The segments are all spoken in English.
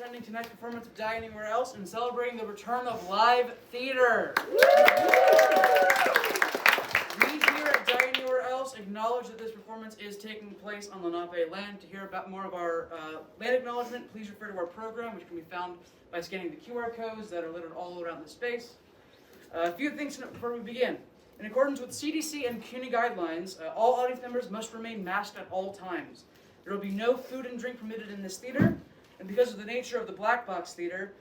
attending tonight's performance of Die Anywhere Else and celebrating the return of live theater. We here at Die Anywhere Else acknowledge that this performance is taking place on Lenape land. To hear about more of our land acknowledgement, please refer to our program, which can be found by scanning the QR codes that are littered all around the space. A few things before we begin. In accordance with CDC and CUNY guidelines, all audience members must remain masked at all times. There will be no food and drink permitted in this theater, and because of the nature of the black box theater,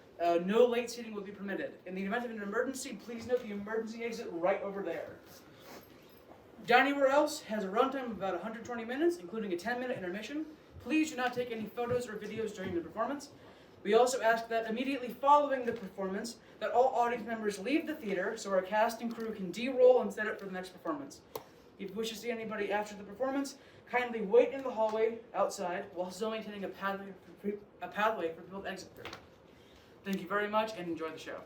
no late seating will be permitted. In the event of an emergency, please note the emergency exit right over there. Die Anywhere Else has a runtime of about 120 minutes, including a 10-minute intermission. Please do not take any photos or videos during the performance. We also ask that immediately following the performance, that all audience members leave the theater so our cast and crew can de-roll and set up for the next performance. If you wish to see anybody after the performance, kindly wait in the hallway outside while still maintaining a pathway for people to exit through. Thank you very much and enjoy the show.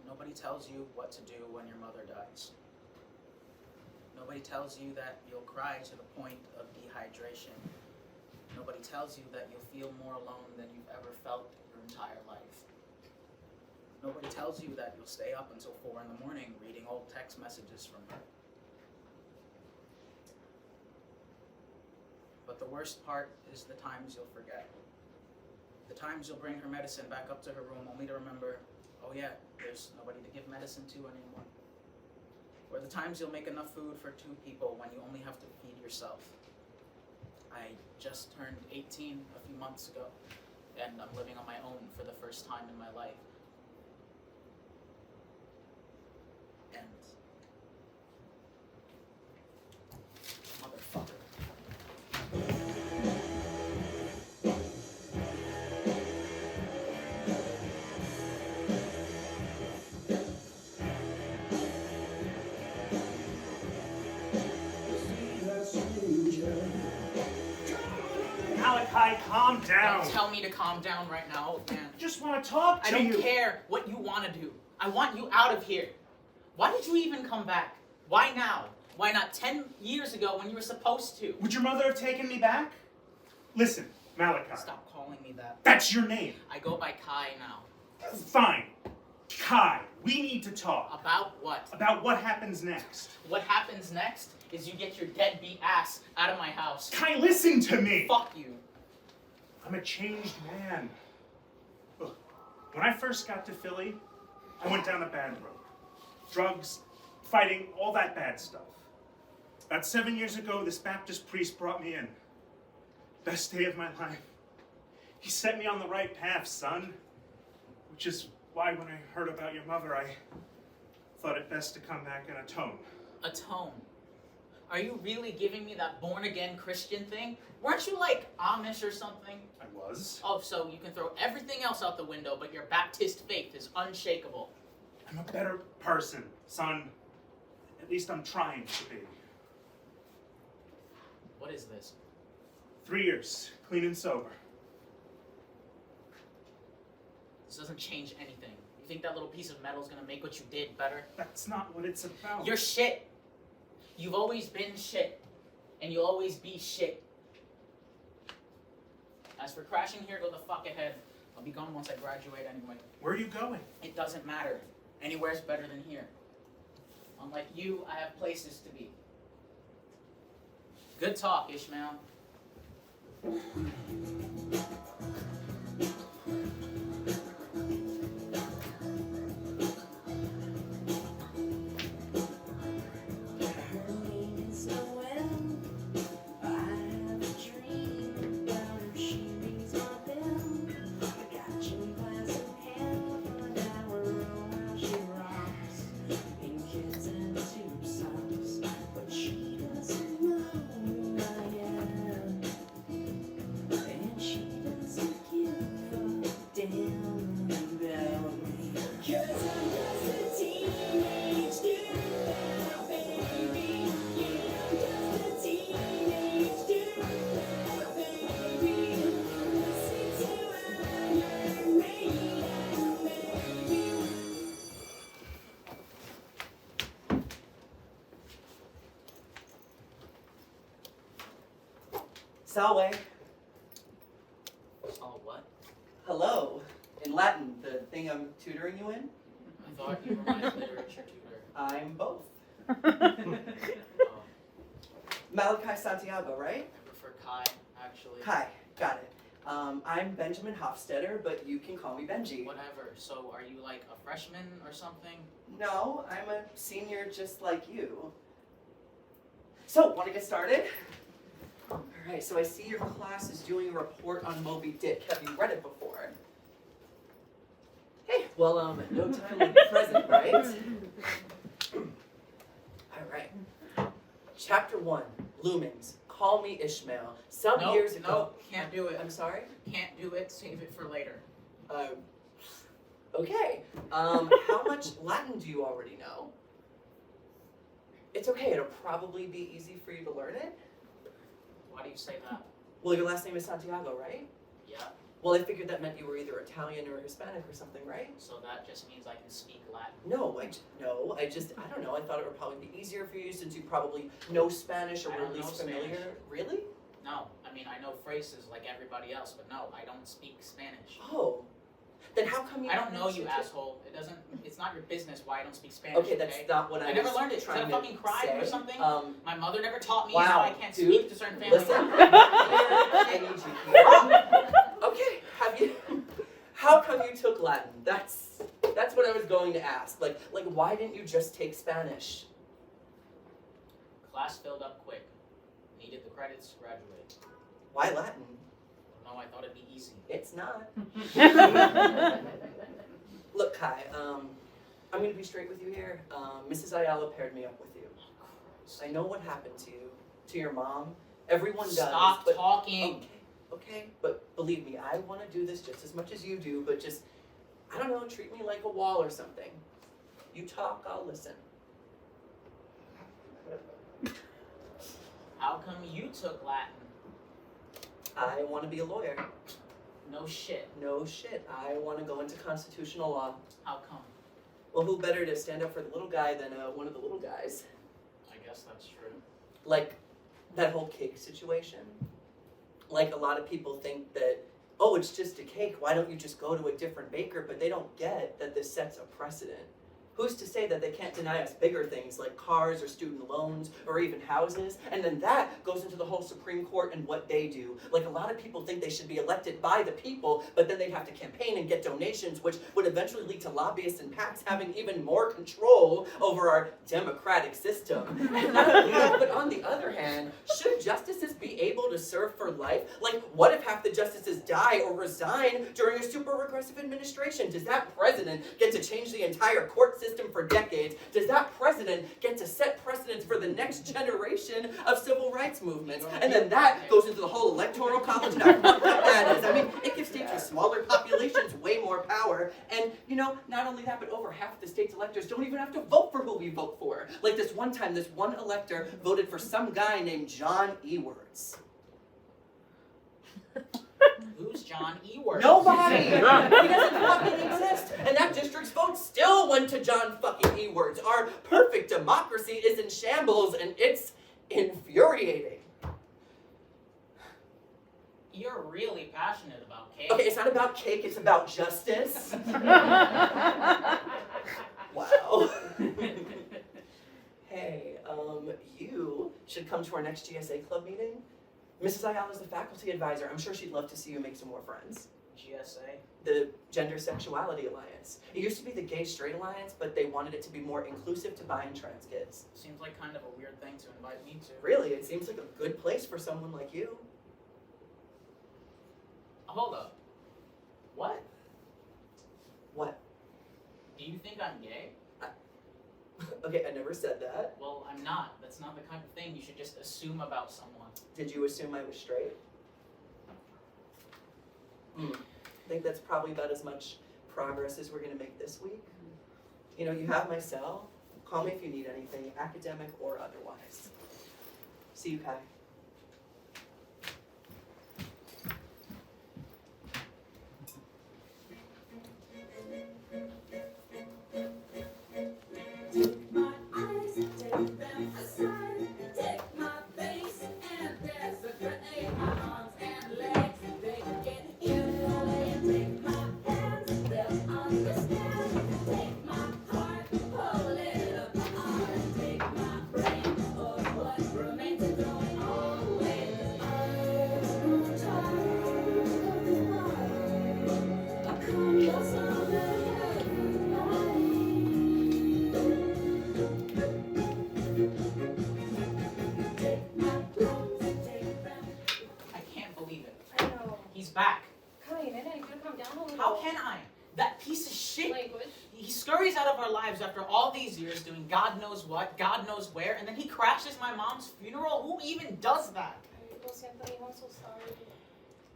Nobody tells you what to do when your mother dies. Nobody tells you that you'll cry to the point of dehydration. Nobody tells you that you'll feel more alone than you've ever felt your entire life. Nobody tells you that you'll stay up until 4 in the morning reading old text messages from her. But the worst part is the times you'll forget. The times you'll bring her medicine back up to her room only to remember, oh yeah, there's nobody to give medicine to anymore. Or the times you'll make enough food for 2 people when you only have to feed yourself. I just turned 18 a few months ago, and I'm living on my own for the first time in my life. And motherfucker. Malachai, calm down. Don't tell me to calm down right now, man. I just want to talk to you. I don't care what you want to do. I want you out of here. Why did you even come back? Why now? Why not 10 years ago when you were supposed to? Would your mother have taken me back? Listen, Malachai. Stop calling me that. That's your name. I go by Kai now. Fine. Kai, we need to talk. About what? About what happens next. What happens next is you get your deadbeat ass out of my house. Kai, listen to me. Fuck you. I'm a changed man. Look, when I first got to Philly, I went down a bad road. Drugs, fighting, all that bad stuff. About 7 years ago, this Baptist priest brought me in. Best day of my life. He set me on the right path, son. Which is why when I heard about your mother, I thought it best to come back and atone. Atone? Are you really giving me that born-again Christian thing? Weren't you like Amish or something? I was. Oh, so you can throw everything else out the window, but your Baptist faith is unshakable. I'm a better person, son. At least I'm trying to be. What is this? 3 years, clean and sober. This doesn't change anything. You think that little piece of metal is gonna make what you did better? That's not what it's about. You're shit. You've always been shit. And you'll always be shit. As for crashing here, go the fuck ahead. I'll be gone once I graduate anyway. Where are you going? It doesn't matter. Anywhere's better than here. Unlike you, I have places to be. Good talk, Ishmael. Salve. Oh, what? Hello. In Latin, the thing I'm tutoring you in. I thought you were my literature tutor. I'm both. Um, Malachai Santiago, right? I prefer Kai, actually. Hi, got it. I'm Benjamin Hofstetter, but you can call me Benji. Whatever. So, are you like a freshman or something? No, I'm a senior just like you. So, want to get started? Alright, so I see your class is doing a report on Moby Dick. Have you read it before? Hey, well, no time like the present, right? Alright. Chapter 1, Loomings. Call me Ishmael. Some Nope, years ago... nope, can't do it. I'm sorry? Can't do it. Save it for later. Okay. How much Latin do you already know? It's okay, it'll probably be easy for you to learn it. Why do you say that? Well, your last name is Santiago, right? Yeah. Well, I figured that meant you were either Italian or Hispanic or something, right? So that just means I can speak Latin. No, I don't know. I thought it would probably be easier for you since you probably know Spanish or I were don't at least know familiar. Spanish. Really? No, I mean I know phrases like everybody else, but no, I don't speak Spanish. Oh. Then how come you I don't know managed you, to- asshole. It's not your business why I don't speak Spanish. Okay, that's not what I never was learned it. Is trying that a to fucking crime say. or something? Um, My mother never taught me Wow, how I can't dude, speak to certain family listen. members. I need you here. Okay, how come you took Latin? That's what I was going to ask. Like why didn't you just take Spanish? Class filled up quick. Needed the credits to graduate. Why Latin? No, I thought it'd be easy. It's not. Look, Kai, I'm going to be straight with you here. Mrs. Ayala paired me up with you. I know what happened to your mom. Everyone does. Stop but, talking. Okay, but believe me, I want to do this just as much as you do, but just, I don't know, treat me like a wall or something. You talk, I'll listen. How come you took Latin? I want to be a lawyer. No shit. No shit, I want to go into constitutional law. How come? Well, who better to stand up for the little guy than one of the little guys? I guess that's true. Like, that whole cake situation. Like, a lot of people think that, oh, it's just a cake, why don't you just go to a different baker? But they don't get that this sets a precedent. Who's to say that they can't deny us bigger things like cars or student loans or even houses? And then that goes into the whole Supreme Court and what they do. Like, a lot of people think they should be elected by the people, but then they'd have to campaign and get donations, which would eventually lead to lobbyists and PACs having even more control over our democratic system. And not only that, but on the other hand, should justices be able to serve for life? Like, what if half the justices die or resign during a super regressive administration? Does that president get to change the entire court system for decades? Does that president get to set precedents for the next generation of civil rights movements? And then that goes into the whole electoral college and how fucked up that is. I mean, it gives states with smaller populations way more power. And, not only that, but over half the state's electors don't even have to vote for who we vote for. Like this one time, this one elector voted for some guy named John Ewards. Who's John Ewart? Nobody! He doesn't fucking exist! And that district's vote still went to John fucking Ewards. Our perfect democracy is in shambles, and it's infuriating. You're really passionate about cake. Okay, it's not about cake, it's about justice. Wow. Hey, you should come to our next GSA club meeting. Mrs. Ayala's the faculty advisor. I'm sure she'd love to see you make some more friends. GSA? The Gender Sexuality Alliance. It used to be the Gay Straight Alliance, but they wanted it to be more inclusive to bi and trans kids. Seems like kind of a weird thing to invite me to. Really, it seems like a good place for someone like you. Hold up. What? What? Do you think I'm gay? Okay, I never said that. Well, I'm not. That's not the kind of thing you should just assume about someone. Did you assume I was straight? I think that's probably about as much progress as we're going to make this week. You have my cell. Call me if you need anything, academic or otherwise. See you, Kai. Take my eyes, take them aside. Take my face, and there's a grenade. That piece of shit. Language. He scurries out of our lives after all these years doing God knows what, God knows where, and then he crashes my mom's funeral? Who even does that? Lo siento, hijo, I'm so sorry.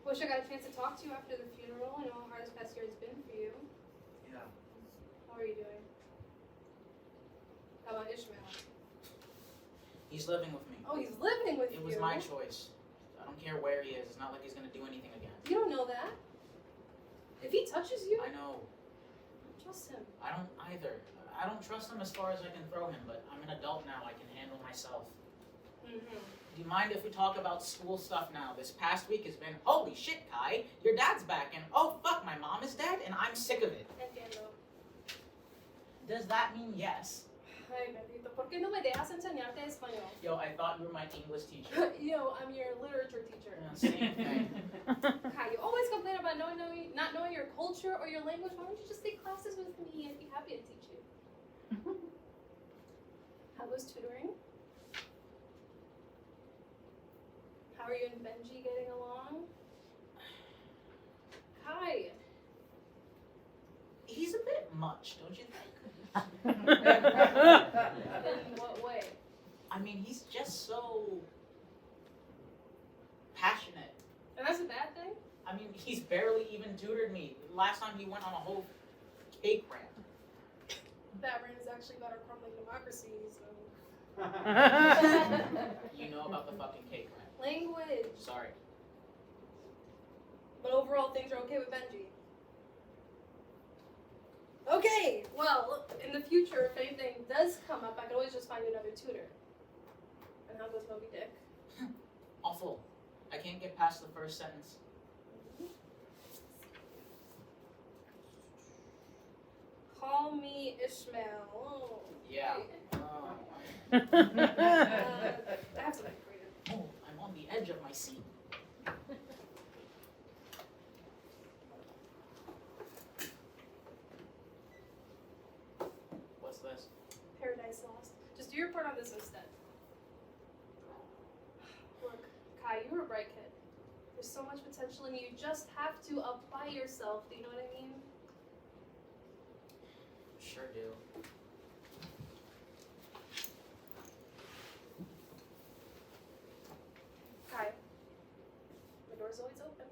Wish I got a chance to talk to you after the funeral. I know how hard this past year has been for you. Yeah. How are you doing? How about Ishmael? He's living with me. Oh, he's living with you. It was my choice. I don't care where he is. It's not like he's gonna do anything again. You don't know that. If he touches you, I know. don't trust him. I don't either. I don't trust him as far as I can throw him, but I'm an adult now. I can handle myself. Mm-hmm. Do you mind if we talk about school stuff now? This past week has been, holy shit, Kai, your dad's back, and oh fuck, my mom is dead, and I'm sick of it. Entiendo. Does that mean yes? Ay, bendito. ¿Por qué no me dejas enseñarte español? Yo, I thought you were my English teacher. Yo, I'm your literature teacher. Yeah, same thing. Kai, you always complain about not knowing your culture or your language. Why don't you just take classes with me? I'd be happy to teach you. How was tutoring? How are you and Benji getting along? Kai. He's a bit much, don't you think? In what way? I mean, he's just so passionate. And that's a bad thing? I mean, he's barely even tutored me. Last time he went on a whole cake rant. That rant is actually about our crumbling democracy, so. You know about the fucking cake rant. Language. Sorry. But overall, things are okay with Benji. Okay, well, in the future, if anything does come up, I can always just find another tutor. And how goes Moby Dick? Awful. I can't get past the first sentence. Call me Ishmael. Oh, Yeah. okay. I have something creative. Oh, I'm on the edge of my seat. What's this? Paradise Lost. Just do your part on this instead. Look, Kai, you're a bright kid. There's so much potential in you. You just have to apply yourself. Do you know what I mean? Sure do. Kai, the door's always open.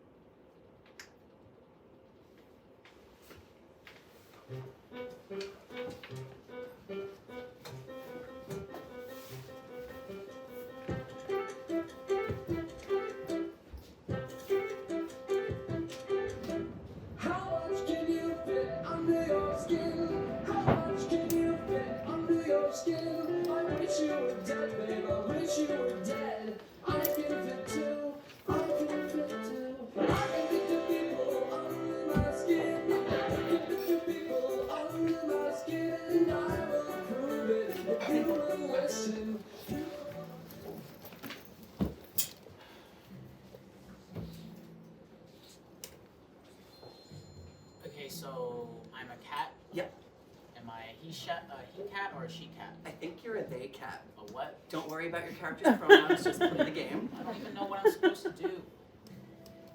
How much can you fit under your skin? How much can you fit under your skin? I wish you were dead, babe. I wish you were dead. I can fit too. I can fit too. I can fit the people under my skin. I can fit the people under my skin. And I will prove it if you will listen. Okay, so I'm a cat. Yep. Am I a he cat or a she cat? I think you're a they cat. A what? Don't worry about your character's pronouns, just play the game. I don't even know what I'm supposed to do.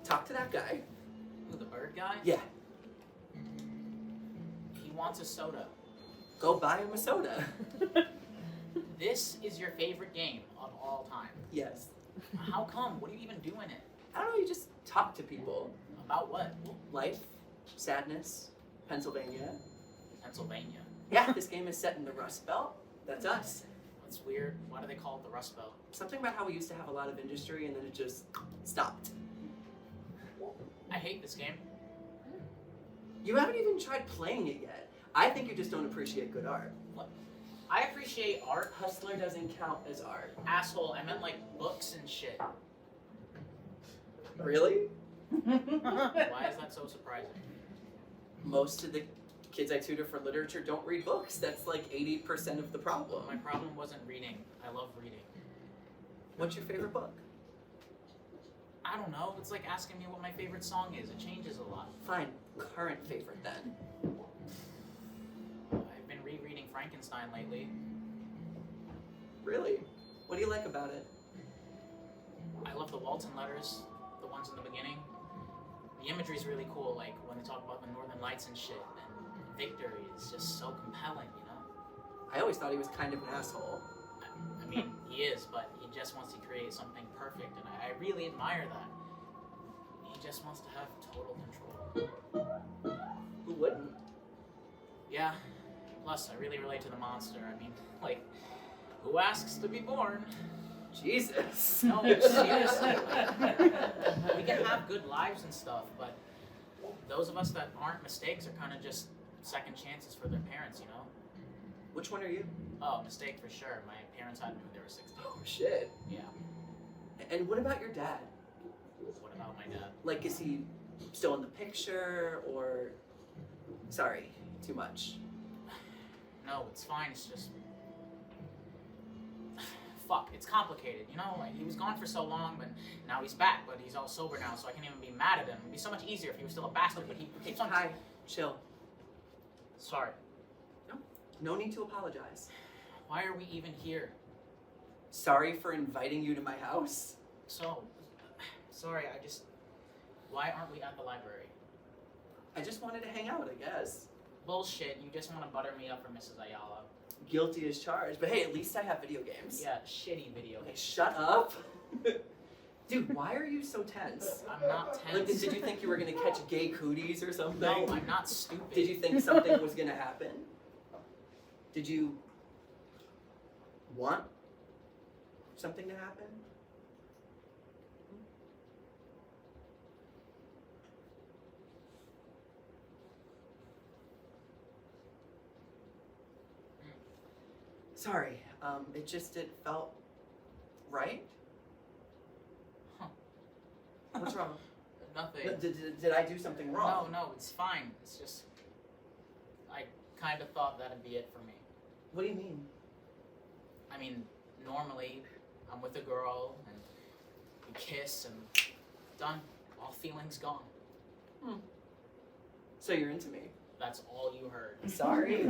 Talk to that guy. Who, the bird guy? Yeah, He wants a soda. go buy him a soda. This is your favorite game of all time. Yes. How come? What do you even do in it? I don't know, you just talk to people. About what? Life, sadness, Pennsylvania. Pennsylvania. Yeah, this game is set in the Rust Belt. That's us. That's weird. Why do they call it the Rust Belt? Something about how we used to have a lot of industry and then it just stopped. I hate this game. You haven't even tried playing it yet. I think you just don't appreciate good art. I appreciate art. Hustler doesn't count as art. Asshole, I meant like books and shit. Really? Why is that so surprising? Most of the kids I tutor for literature don't read books. That's like 80% of the problem. My problem wasn't reading. I love reading. What's your favorite book? I don't know. It's like asking me what my favorite song is. It changes a lot. Fine. Current favorite then. I've been rereading Frankenstein lately. Really? What do you like about it? I love the Walton letters, the ones in the beginning. The imagery's really cool, like when they talk about the Northern Lights and shit, and victory is just so compelling, you know? I always thought he was kind of an asshole. I mean, he is, but he just wants to create something perfect, and I really admire that. He just wants to have total control. Who wouldn't? Yeah, plus I really relate to the monster. I mean, like, who asks to be born? Jesus. No, seriously. We can have good lives and stuff, but those of us that aren't mistakes are kind of just second chances for their parents, you know? Which one are you? Oh, mistake for sure. My parents had me when they were 16. Oh, shit. Yeah. And what about your dad? What about my dad? Like, is he still in the picture, or... Sorry, too much. No, it's fine. It's just... Fuck, it's complicated, you know? Like, he was gone for so long, but now he's back, but he's all sober now, so I can't even be mad at him. It'd be so much easier if he was still a bastard, but he keeps on... Hi, chill. Sorry. No need to apologize. Why are we even here? Sorry for inviting you to my house. So, sorry, why aren't we at the library? I just wanted to hang out, I guess. Bullshit, you just want to butter me up for Mrs. Ayala. Guilty as charged, but hey, at least I have video games. Yeah, shitty video Okay, games. shut up. Dude, why are you so tense? I'm not Like, tense. did you think you were gonna catch gay cooties or something? No, I'm not stupid. Did you think something was gonna happen? Did you want something to happen? Sorry, it felt right. Huh. What's wrong? Nothing. Did I do something wrong? No, it's fine. It's just, I kind of thought that'd be it for me. What do you mean? I mean, normally, I'm with a girl, and we kiss, and done. All feelings gone. So you're into me? That's all you heard. Sorry.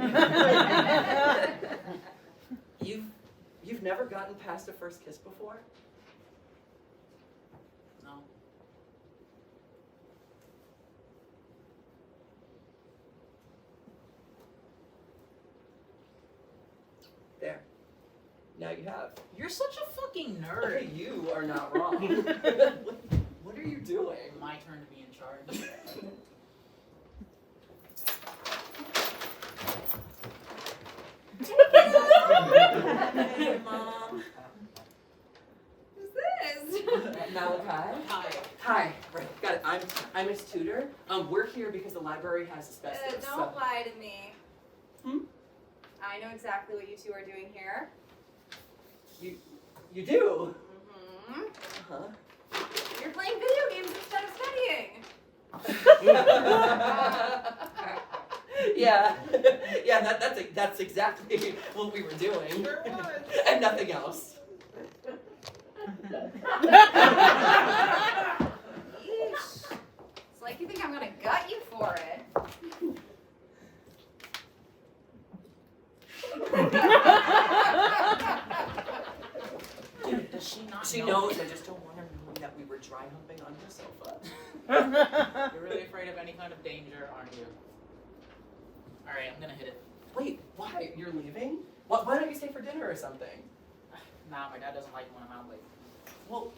You've never gotten past a first kiss before? No. There. Now you have. You're such a fucking nerd. Okay, you are not wrong. What are you doing? My turn to be in charge. Hey, Mom. Who's this? Malachi. Hi. Hi. Right, got it. I'm his tutor. We're here because the library has asbestos. Don't lie to me. Hmm? I know exactly what you two are doing here. You do? Mm-hmm. Huh? You're playing video games instead of studying. Yeah. Yeah, that's exactly what we were doing. Sure was. And nothing else. Yeesh. It's like you think I'm gonna gut you for it. Does she not She know? knows, I just don't want her knowing that we were dry humping on her sofa. You're really afraid of any kind of danger, aren't you? Alright, I'm gonna hit it. Wait, why? You're leaving? Why don't you stay for dinner or something? Nah, my dad doesn't like when I'm out late. Well,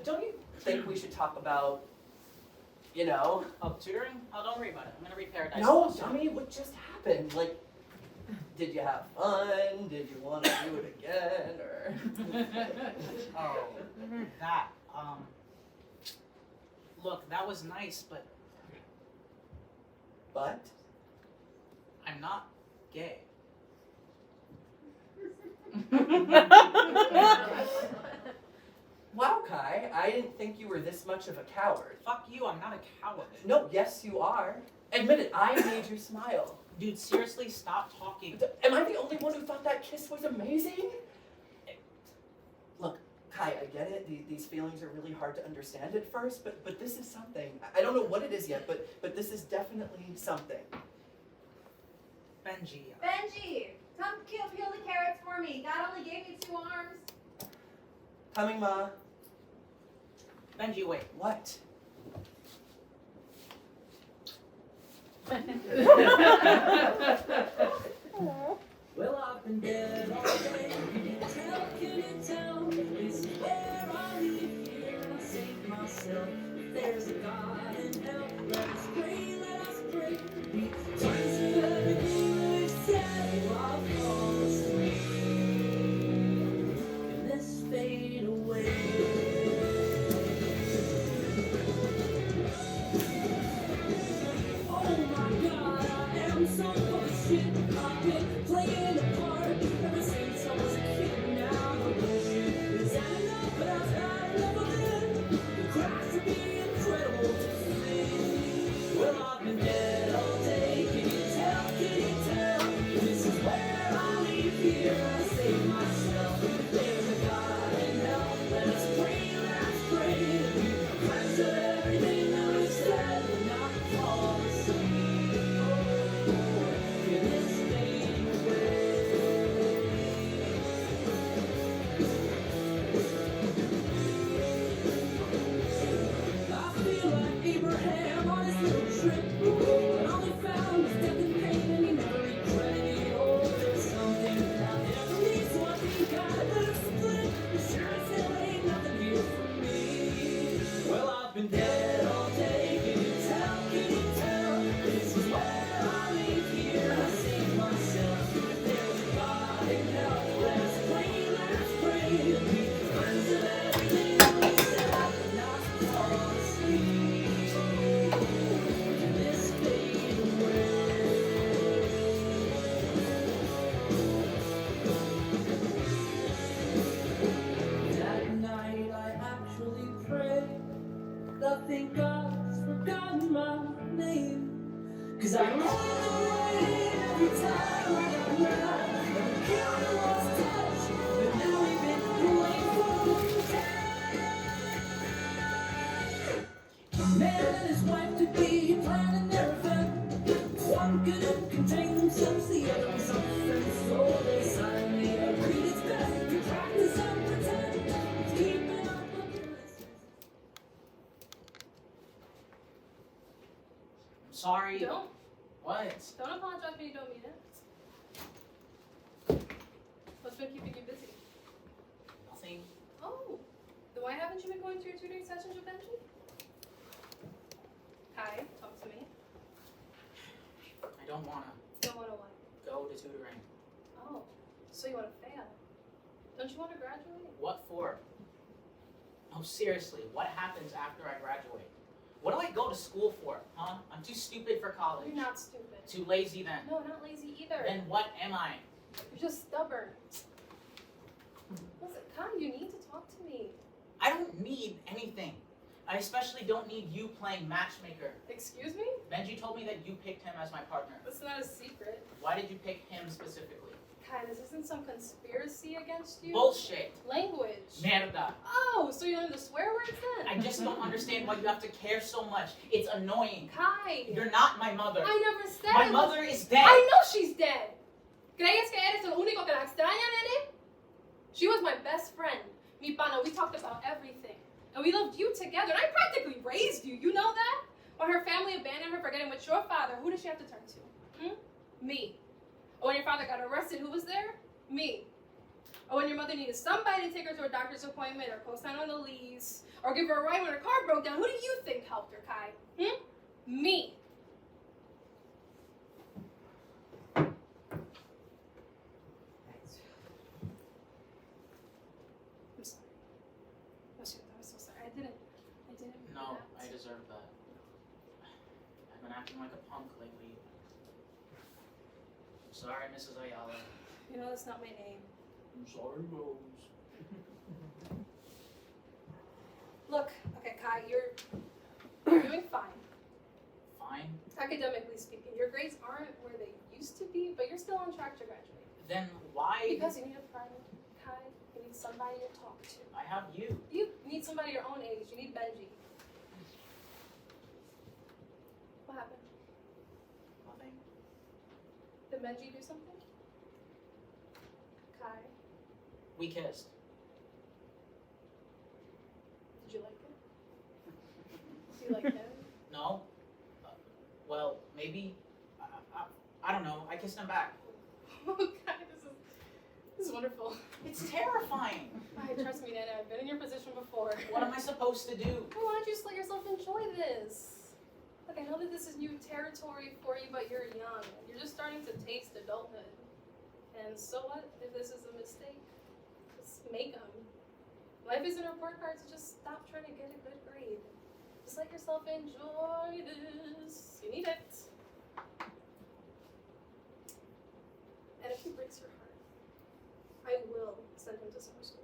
don't you think we should talk about, Oh, tutoring? Oh, don't worry about it. I'm gonna read Paradise No, Lost. dummy, what just happened? Like, did you have fun? Did you want to do it again? Or Oh, that. Look, that was nice, but But? I'm not gay. Wow, Kai, I didn't think you were this much of a coward. Fuck you, I'm not a coward. No, yes you are. Admit it, I made you smile. Dude, seriously, stop talking. Am I the only one who thought that kiss was amazing? Look, Kai, I get it. These feelings are really hard to understand at first, but this is something. I don't know what it is yet, but this is definitely something. Benji. Benji, come peel the carrots for me. Dad only gave me 2 arms. Coming, Ma. Benji, wait. What? Well, I've been dead all day. Can you tell? This is where I live here. I save myself. If there's a God in hell, let us pray, let us pray. He turns to everything that we've said. While I fall asleep, and this fade away. Oh my God, I am so full of shit. I've been playing a part ever since I was a kid. Now the bullshit is adding up, but I've had enough of it. The cracks would be incredible to see. Well, I've been dead all day. Can you tell? Can you tell? This is where I leave here. I save myself. There's a God in hell. Let us pray, let us pray. To be cleansed of everything that we've said and not fall asleep. Can this fade away? I feel like Abraham on his little trip. But all he found was death and pain, and he never regretted it. Oh, there's something out there for me, so I think I better split. But sure as hell ain't nothing here for me. Well, I've been dead all day. Can you tell? Can you tell? This is where I leave here. I save myself. If there's a God in hell, let us pray, let us pray. To be cleansed of everything that we said and not fall asleep. Can this fade away? That night I actually prayed. I think God's forgotten my name. 'Cause I run away every time I got mad. And counter lost touch, but now we've been away for a long time. A man and his wife to be planning their event. One couldn't contain themselves, the other was on the fence. So they silently agreed it's best to practice and pretend. It's keeping up appearances. I'm sorry. Don't. What? Don't apologize when you don't mean it. What's been keeping you busy? Nothing. Oh, then why haven't you been going to your tutoring sessions with Benji? Hi, talk to me. I don't wanna Don't want to what? go to tutoring. Oh, so you want to fail? Don't you want to graduate? What for? No, seriously, what happens after I graduate? What do I go to school for, huh? I'm too stupid for college. You're not stupid. Too lazy then. No, not lazy either. Then what am I? You're just stubborn. Listen, Kai, you need to talk to me. I don't need anything. I especially don't need you playing matchmaker. Excuse me? Benji told me that you picked him as my partner. That's not a secret. Why did you pick him specifically? Kai, this isn't some conspiracy against you. Bullshit. Language. Merda. Oh, so you learned the swear words then? I just don't understand why you have to care so much. It's annoying. Kai. You're not my mother. I never said My it was- mother is dead. I know she's dead. ¿Crees que eres el único que la extraña, nene? She was my best friend. Mi pana, we talked about everything. And we loved you together. And I practically raised you. You know that? When her family abandoned her for getting with your father, who did she have to turn to? Me. Or when your father got arrested, who was there? Me. Or when your mother needed somebody to take her to a doctor's appointment or co-sign on a lease or give her a ride when her car broke down, who do you think helped her, Kai? Me. I'm sorry. I'm so sorry. I didn't mean No, that. I deserve that. I've been acting like a punk lately. I'm sorry, Mrs. Ayala. You know that's not my name. I'm sorry, Rose. Look, okay, Kai, you're doing fine. Fine. Academically speaking, your grades aren't where they used to be, but you're still on track to graduate. Then why? Because you need a friend, Kai. You need somebody to talk to. I have you. You need somebody your own age. You need Benji. What happened? Nothing. Did Benji do something? Kai, We kissed. did you like it? Do you like him? No? Well, maybe I don't know. I kissed him back. Oh God, this is wonderful. It's terrifying. Trust me, Nana. I've been in your position before. What am I supposed to do? Why don't you just let yourself enjoy this? Look, I know that this is new territory for you, but you're young. You're just starting to taste adulthood. And so what if this is a mistake? Just make them. Life isn't a report card, so just stop trying to get a good grade. Just let yourself enjoy this. You need it. And if he breaks your heart, I will send him to summer school.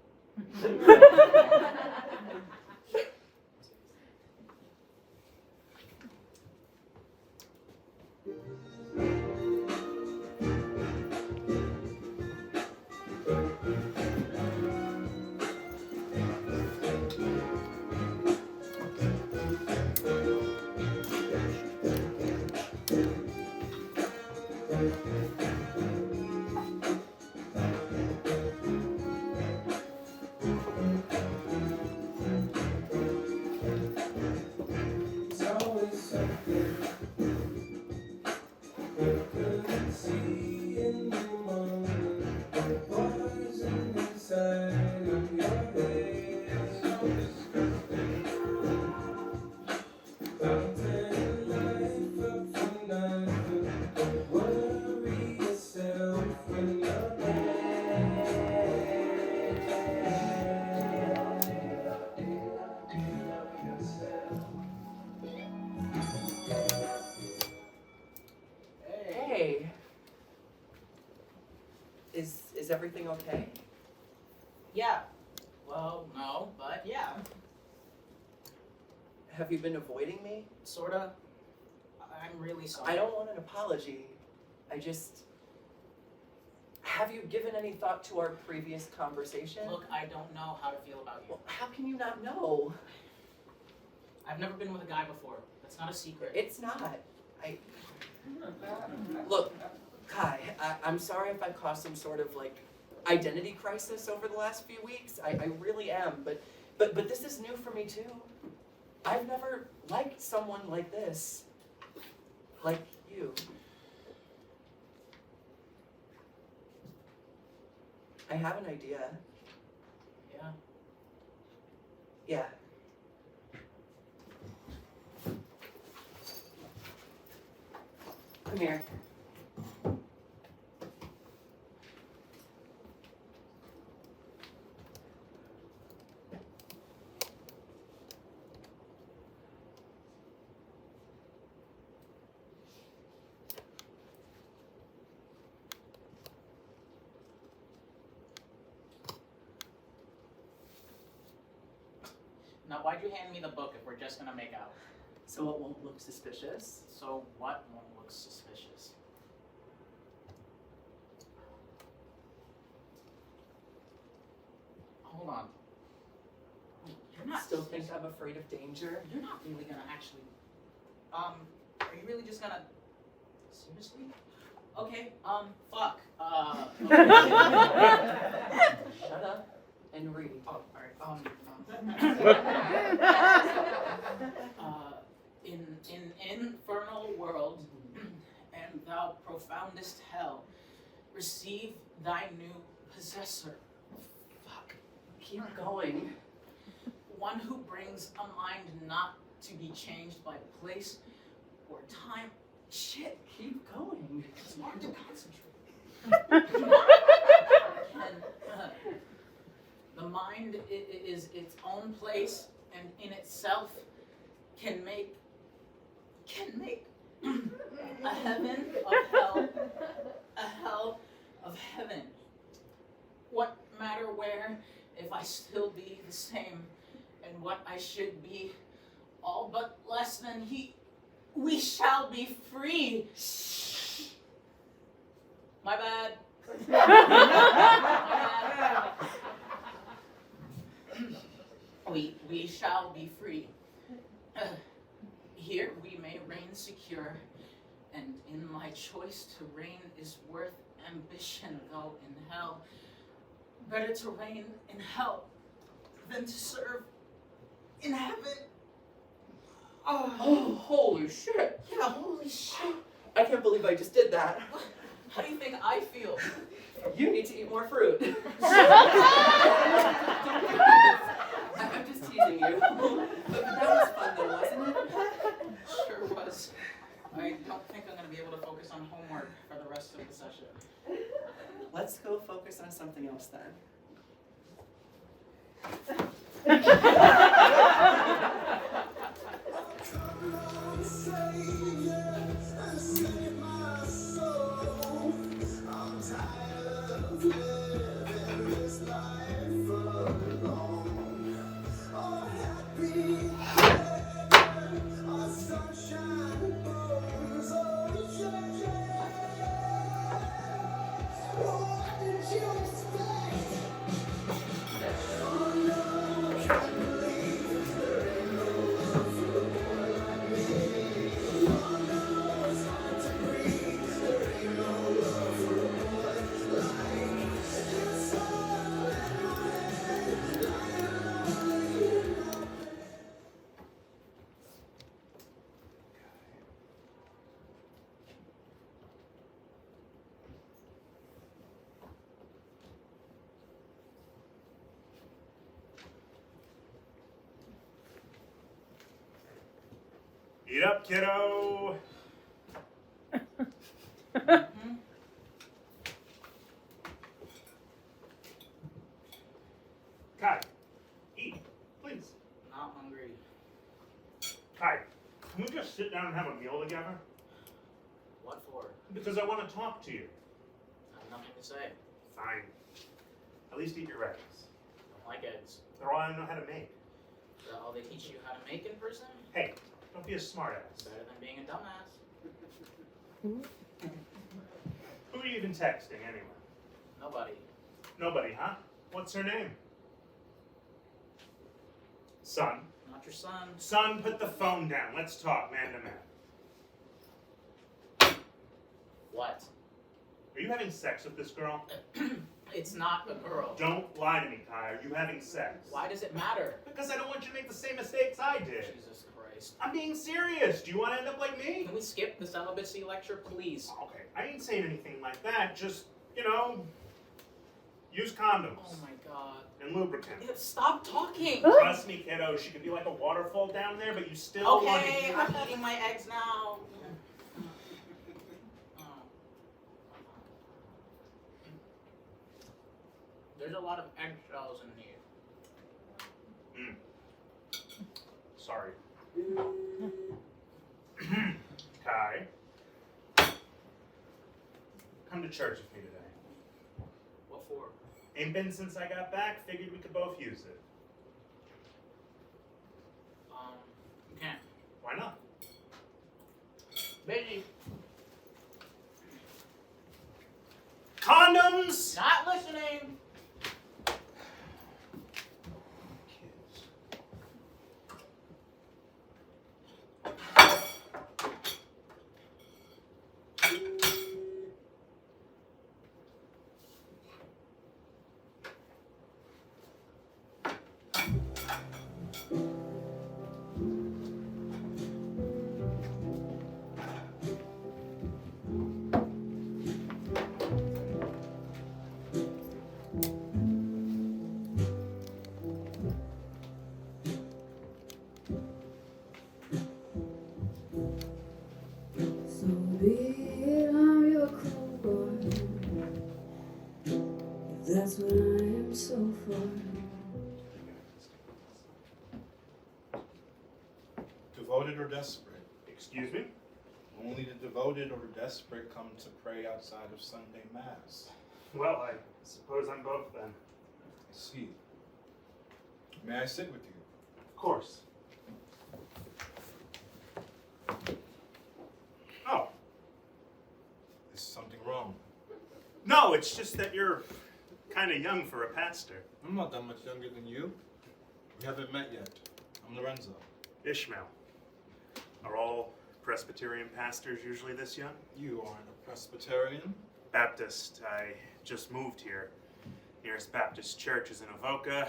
It's always something you couldn't see in the moment. Poison inside of your head. So disgusting. Fountain life up for nothing. Worry yourself when you're Hey. Is everything okay? Yeah. Well, no, but yeah. Have you been avoiding me? Sorta. I'm really sorry. I don't want an apology. Have you given any thought to our previous conversation? Look, I don't know how to feel about you. Well, how can you not know? I've never been with a guy before. That's not a secret. It's not. Look, Kai, I'm sorry if I caused some sort of like identity crisis over the last few weeks. I really am, but this is new for me too. I've never liked someone like this. Like you. I have an idea. Yeah. Yeah. Come here. Now, why'd you hand me the book if we're just gonna make out? So it won't look suspicious? So what won't look suspicious? Hold on. Wait, you're not Still think I'm afraid of danger? You're not really gonna actually. Are you really just gonna? Seriously? Okay. Fuck. Okay. Shut up and read. Oh, alright. In infernal world, and thou profoundest hell, receive thy new possessor. Fuck. Keep going. One who brings a mind not to be changed by place or time. Shit. Keep going. It's hard to concentrate. The mind is its own place, and in itself can make a heaven of hell, a hell of heaven. What matter where, if I still be the same, and what I should be, all but less than he, we shall be free. My bad. My bad. We shall be free. Here we may reign secure, and in my choice to reign is worth ambition, though in hell. Better to reign in hell than to serve in heaven. Oh, holy shit. Yeah, holy shit. I can't believe I just did that. How do you think I feel? You need to eat more fruit. I'm just teasing you. But that was fun though, wasn't it? Sure was. I don't think I'm going to be able to focus on homework for the rest of the session. Let's go focus on something else then. Eat up, kiddo. Kai, eat, please. Not hungry. Kai, can we just sit down and have a meal together? What for? Because I want to talk to you. I have nothing to say. Fine. At least eat your eggs. Don't like eggs. They're all I know how to make. Is that all they teach you how to make in person? Hey, don't be a smartass. Better than being a dumbass. Who are you even texting anyway? Nobody. Nobody, huh? What's her name? Son. Not your son. Son, put the phone down. Let's talk man to man. What? Are you having sex with this girl? It's not a girl. Don't lie to me, Kai. Are you having sex? Why does it matter? Because I don't want you to make the same mistakes I did. Jesus Christ. I'm being serious. Do you want to end up like me? Can we skip the celibacy lecture, please? Okay, I ain't saying anything like that. Just, you know, use condoms. Oh my god. And lubricant. Stop talking! Trust me, kiddo. She could be like a waterfall down there, but you still want to Okay, use... I'm eating my eggs now. There's a lot of eggshells in here. Sorry. Kai. Come to church with me today. What for? Ain't been since I got back. Figured we could both use it. You can't. Why not? Benji. Condoms! Not listening! Kids. So be it, I'm your cool boy. If that's what I am so far. Devoted or desperate? Excuse me? Only the devoted or desperate come to pray outside of Sunday Mass. Well, I suppose I'm both then. I see. May I sit with you? Of course. Oh. Is something wrong? No, it's just that you're kind of young for a pastor. I'm not that much younger than you. We haven't met yet. I'm Lorenzo. Ishmael. Are all Presbyterian pastors usually this young? You aren't a Presbyterian? Baptist. I just moved here. Nearest Baptist church is in Avoca.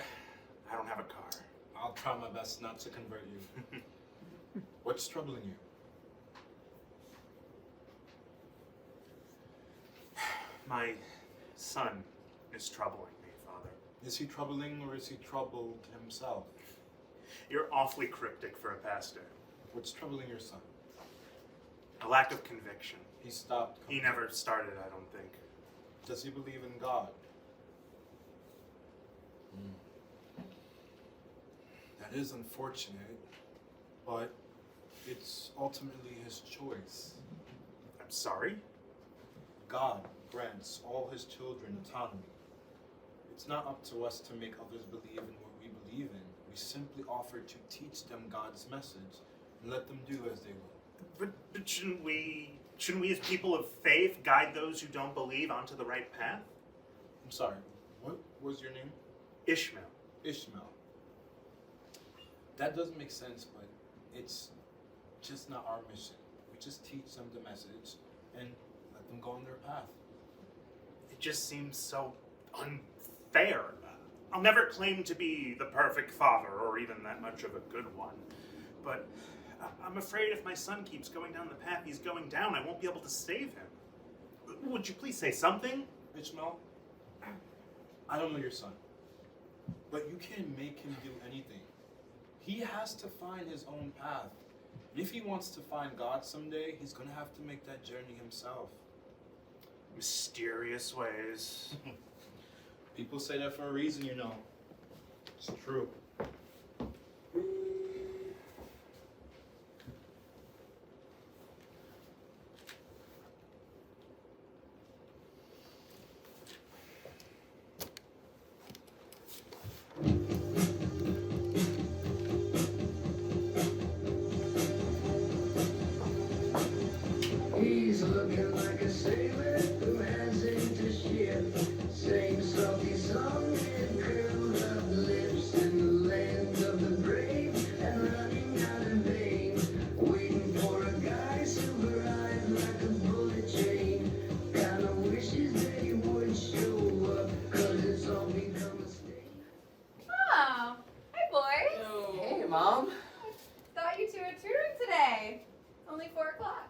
I don't have a car. I'll try my best not to convert you. What's troubling you? My son is troubling me, Father. Is he troubling or is he troubled himself? You're awfully cryptic for a pastor. What's troubling your son? A lack of conviction. He stopped. He never started, I don't think. Does he believe in God? That is unfortunate, but it's ultimately his choice. I'm sorry? God grants all his children autonomy. It's not up to us to make others believe in what we believe in. We simply offer to teach them God's message and let them do as they will. But shouldn't we as people of faith guide those who don't believe onto the right path? I'm sorry, what was your name? Ishmael. Ishmael. That doesn't make sense, but it's just not our mission. We just teach them the message and let them go on their path. It just seems so unfair. I'll never claim to be the perfect father or even that much of a good one, but I'm afraid if my son keeps going down the path he's going down, I won't be able to save him. Would you please say something? Ishmael, I don't know your son, but you can't make him do anything. He has to find his own path. If he wants to find God someday, he's going to have to make that journey himself. Mysterious ways. People say that for a reason, you know. It's true. He's looking like a sailor who hasn't a ship. Same salty song and curled up lips in the land of the brave and running out of vein. Waiting for a guy silver eyed like a bullet train. Kinda wishes that he would show up, 'cause it's all become a stain. Oh, hi boys. Hey, Mom. Thought you two were tutoring today. Only 4 o'clock.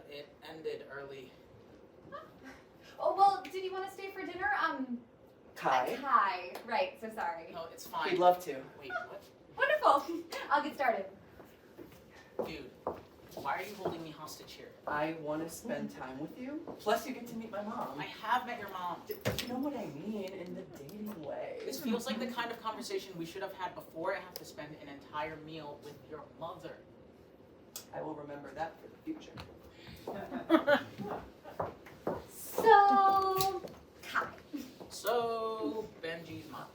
It ended early. Oh, well, did you want to stay for dinner? Kai. Kai. Right, so sorry. No, it's fine. He'd love to. Wait, what? Wonderful. I'll get started. Dude, why are you holding me hostage here? I want to spend time with you. Plus, you get to meet my mom. I have met your mom. You know what I mean in the dating way. This feels like the kind of conversation we should have had before I have to spend an entire meal with your mother. I will remember that for the future. So, Kai. So, Benji's mom.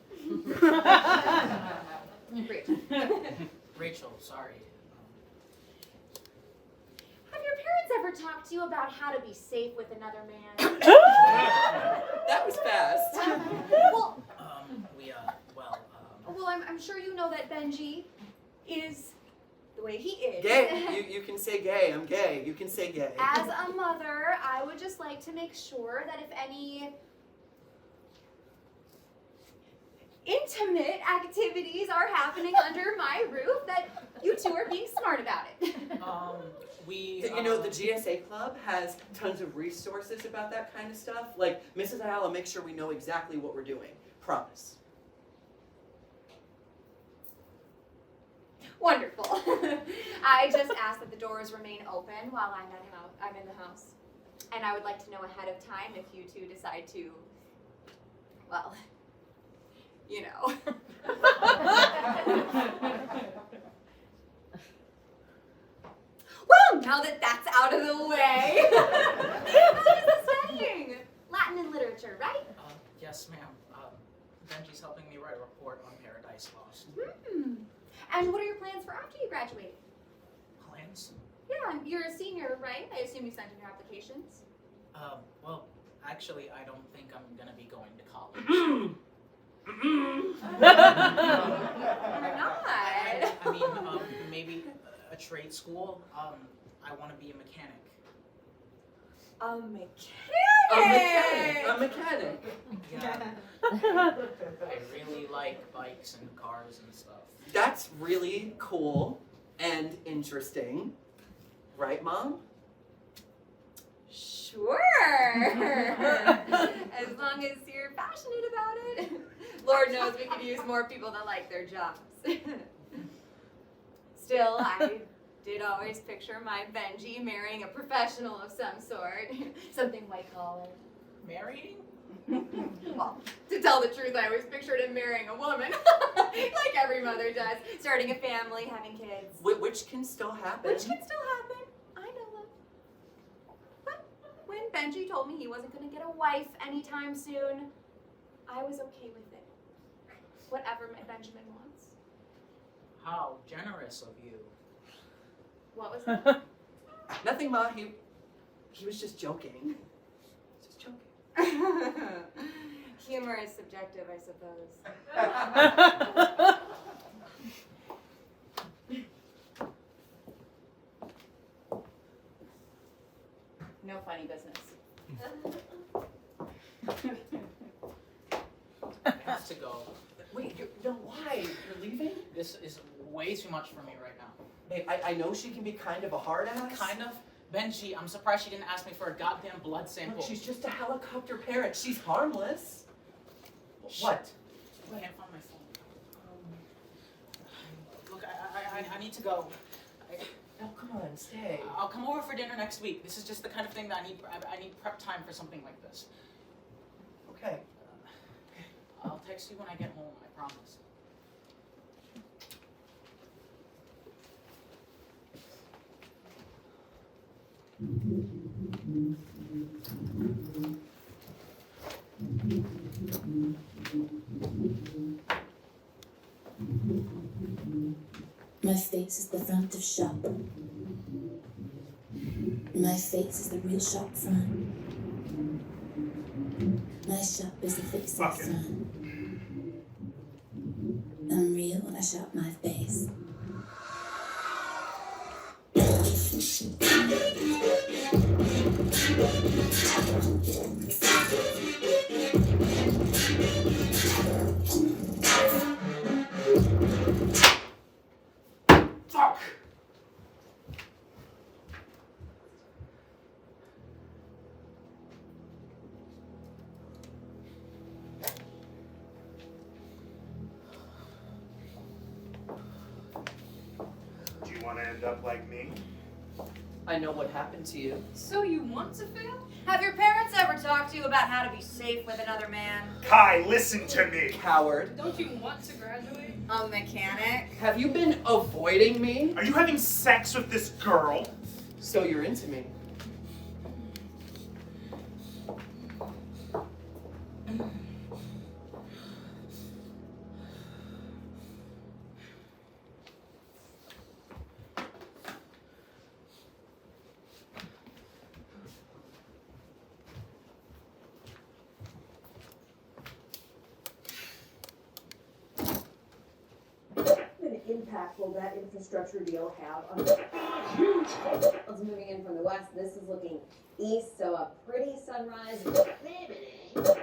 Rachel. Rachel, sorry. Have your parents ever talked to you about how to be safe with another man? That was fast. Well, Well, I'm sure you know that Benji is the way he is. Gay. You can say gay. I'm gay. You can say gay. As a mother, I would just like to make sure that if any intimate activities are happening under my roof, that you two are being smart about it. You know, the GSA Club has tons of resources about that kind of stuff. Like, Mrs. Ayala makes sure we know exactly what we're doing. Promise. Wonderful. I just ask that the doors remain open while I'm in the house. And I would like to know ahead of time if you two decide to, well, you know. Well, now that that's out of the way, how is the studying? Latin and literature, right? Yes, ma'am. Benji's helping me write a report on Paradise Lost. And what are your plans for after you graduate? Plans? Yeah, you're a senior, right? I assume you sent in your applications. Well, actually, I don't think I'm gonna be going to college. Or not. I mean, maybe a trade school. I want to be a mechanic. A mechanic! A mechanic. Yeah. I really like bikes and cars and stuff. That's really cool and interesting. Right, Mom? Sure. passionate about it. Lord knows we could use more people that like their jobs. Still, I did always picture my Benji marrying a professional of some sort. Something white collar. Marrying? Well, to tell the truth, I always pictured him marrying a woman. Like every mother does. Starting a family, having kids. Which can still happen. Which can still happen. I know of. But when Benji told me he wasn't going to get a wife anytime soon, I was okay with it. Whatever my Benjamin wants. How generous of you. What was that? Nothing, Ma. He was just joking. Just joking. Humor is subjective, I suppose. No funny business. I have to go. Wait, no, why? You're leaving? This is way too much for me right now. Babe, I know she can be kind of a hard ass. Kind of. Benji, I'm surprised she didn't ask me for a goddamn blood sample. Look, she's just a helicopter parent. She's harmless. What? I can't find my phone. Look, I need to go. No, come on, stay. I'll come over for dinner next week. This is just the kind of thing that I need prep time for something like this. Okay. I'll text you when I get home, I promise. My face is the front of shop. My face is the real shop front. My shop is the face of the sun. I'm real when I shop my face. Fuck! Do you want to end up like me? I know what happened to you. So you want to fail? Have your parents ever talked to you about how to be safe with another man? Kai, listen to me! Coward. Don't you want to graduate? A mechanic? Have you been avoiding me? Are you having sex with this girl? So you're into me. Impact will that infrastructure deal have on it's moving in from the west? This is looking east, so a pretty sunrise.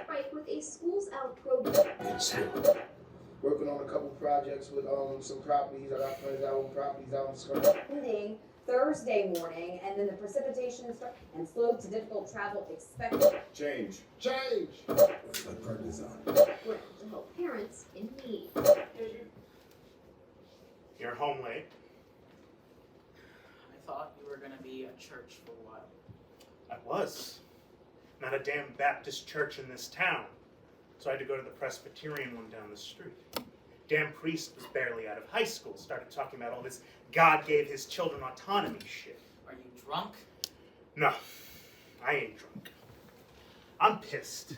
Right, with a schools out program. Working on a couple projects with some properties. I got friends that own properties out in Scotland. Ending Thursday morning, and then the precipitation starts and slow to difficult travel expected. Change. Change! Ground to help parents in need. You're home late. I thought you were gonna be at church for a while. I was. Not a damn Baptist church in this town. So I had to go to the Presbyterian one down the street. Damn priest was barely out of high school, started talking about all this God gave his children autonomy shit. Are you drunk? No, I ain't drunk. I'm pissed.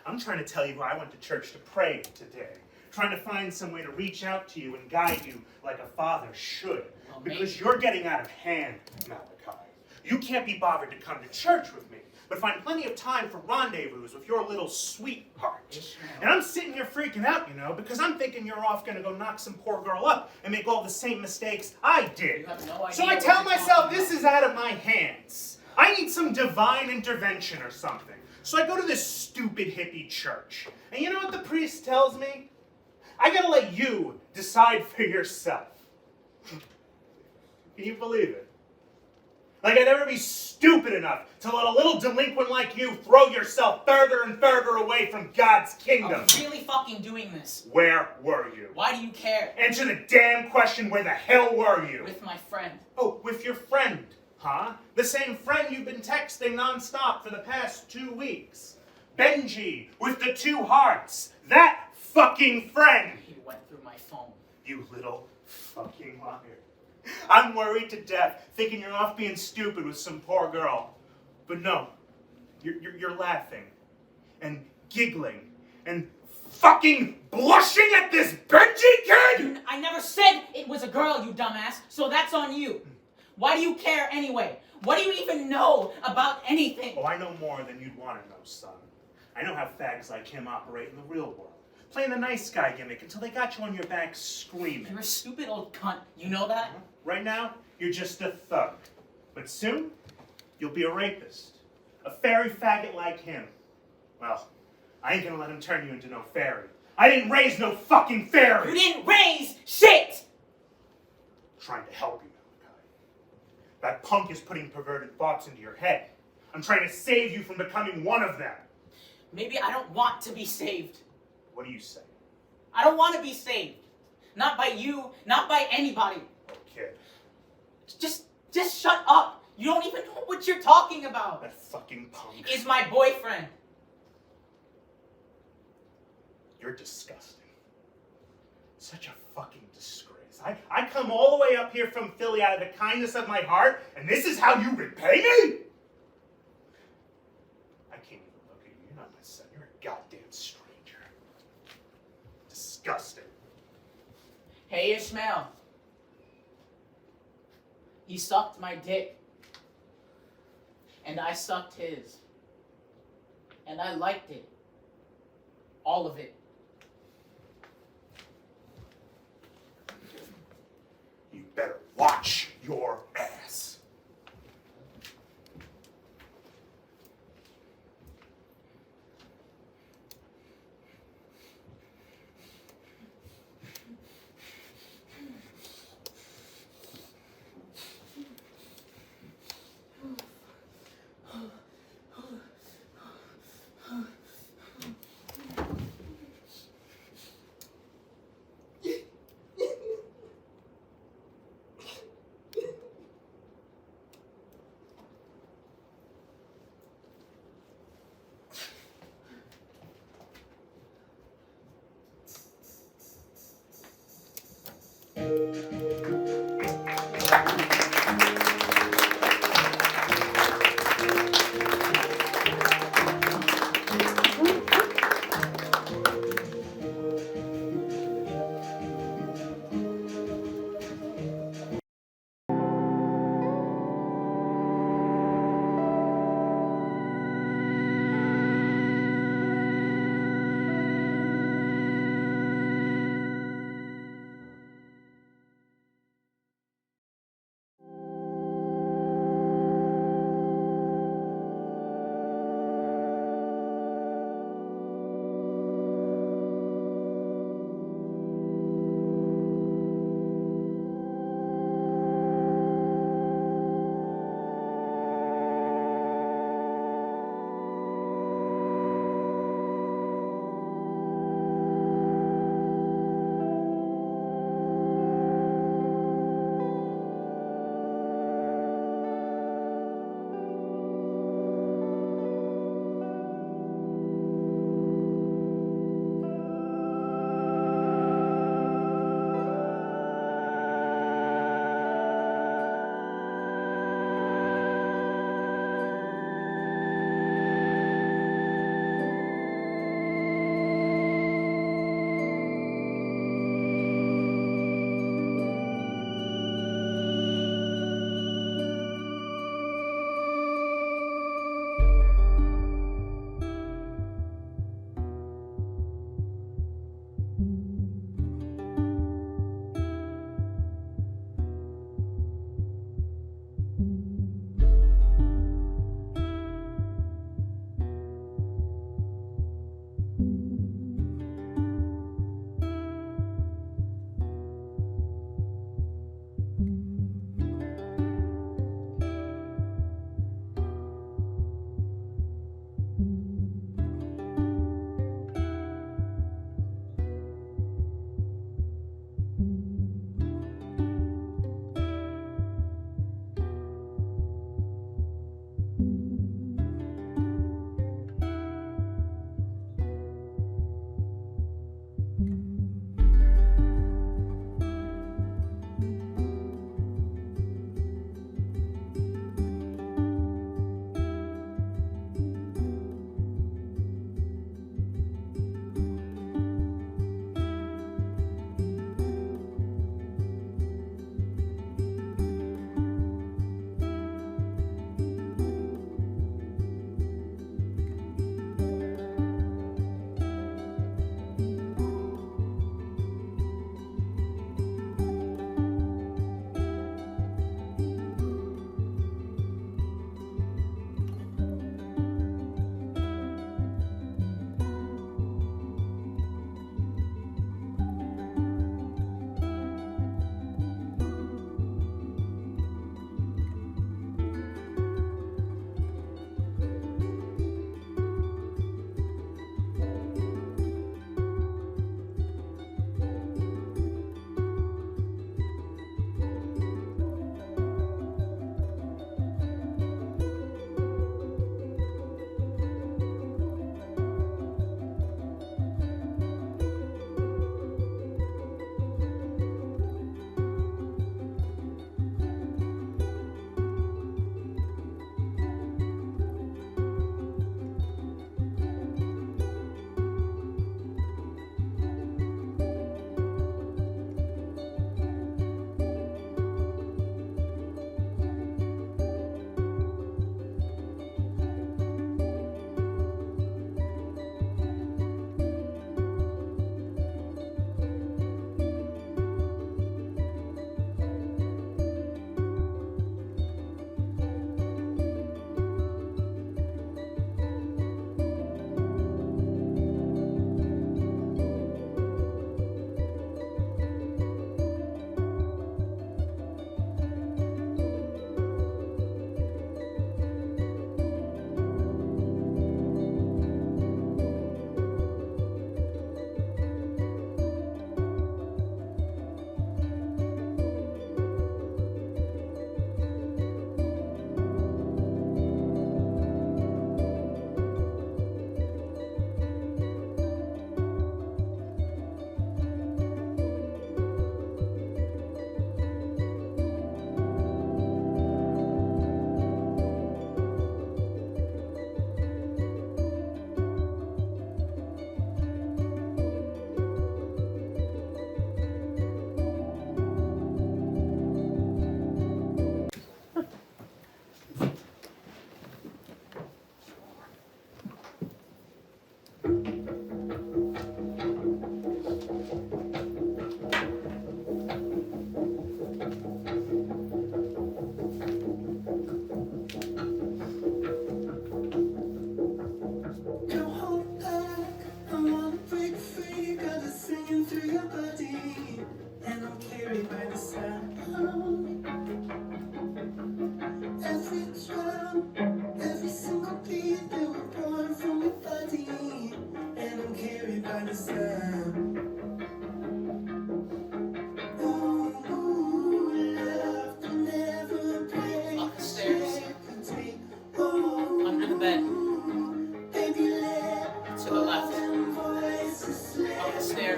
I'm trying to tell you I went to church to pray today. Trying to find some way to reach out to you and guide you like a father should. Well, Because you're getting out of hand, Malachi. You can't be bothered to come to church with me, but find plenty of time for rendezvous with your little sweetheart. Ishmael. And I'm sitting here freaking out, because I'm thinking you're off gonna go knock some poor girl up and make all the same mistakes I did. You have no idea So I what tell you're myself talking this about. is out of my hands. I need some divine intervention or something. So I go to this stupid hippie church. And you know what the priest tells me? I gotta let you decide for yourself. Can you believe it? Like I'd ever be stupid enough to let a little delinquent like you throw yourself further and further away from God's kingdom. Are we really fucking doing this? Where were you? Why do you care? Answer the damn question, where the hell were you? With my friend. Oh, with your friend, huh? The same friend you've been texting nonstop for the past 2 weeks. Benji, with the 2 hearts. That fucking friend. He went through my phone. You little fucking liar. I'm worried to death, thinking you're off being stupid with some poor girl. But no, you're laughing and giggling and fucking blushing at this Benji kid! I never said it was a girl, you dumbass, so that's on you. Why do you care anyway? What do you even know about anything? Oh, I know more than you'd want to know, son. I know how fags like him operate in the real world. Playing the nice guy gimmick until they got you on your back screaming. You're a stupid old cunt. You know that? Right now, you're just a thug. But soon, you'll be a rapist. A fairy faggot like him. Well, I ain't gonna let him turn you into no fairy. I didn't raise no fucking fairy! You didn't raise shit! I'm trying to help you, Malachi. That punk is putting perverted thoughts into your head. I'm trying to save you from becoming one of them. Maybe I don't want to be saved. What do you say? I don't want to be saved. Not by you, not by anybody. Oh, kid. Just shut up. You don't even know what you're talking about. That fucking punk. Is my boyfriend. You're disgusting. Such a fucking disgrace. I come all the way up here from Philly out of the kindness of my heart, and this is how you repay me? I can't even look at you. You're not my son. You're a goddamn stranger. Disgusting. Hey, Ishmael. He sucked my dick. And I sucked his. And I liked it. All of it. You better watch your ass.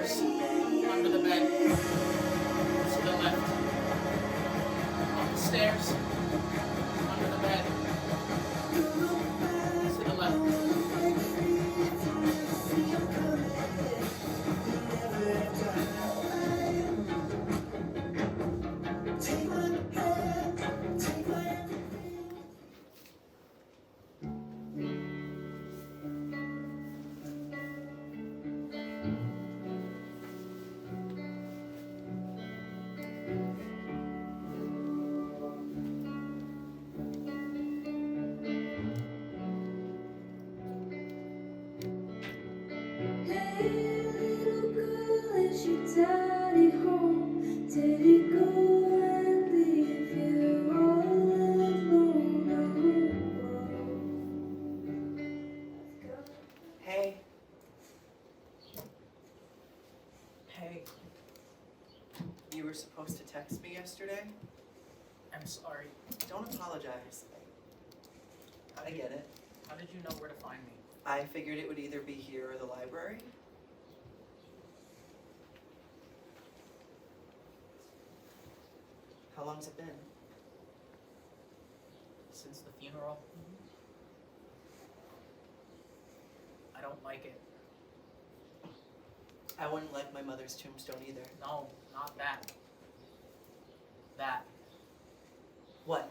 stairs, under the bed, to the left. Up the stairs, under the bed, to the left. Hey, little girl, is your daddy home? Did he go and leave you all alone? Hey. Hey. You were supposed to text me yesterday? I'm sorry. Don't apologize. I get it. How did you know where to find me? I figured it would either be here or the library. How long's it been? Since the funeral. I don't like it. I wouldn't like my mother's tombstone either. No, not that. That. What?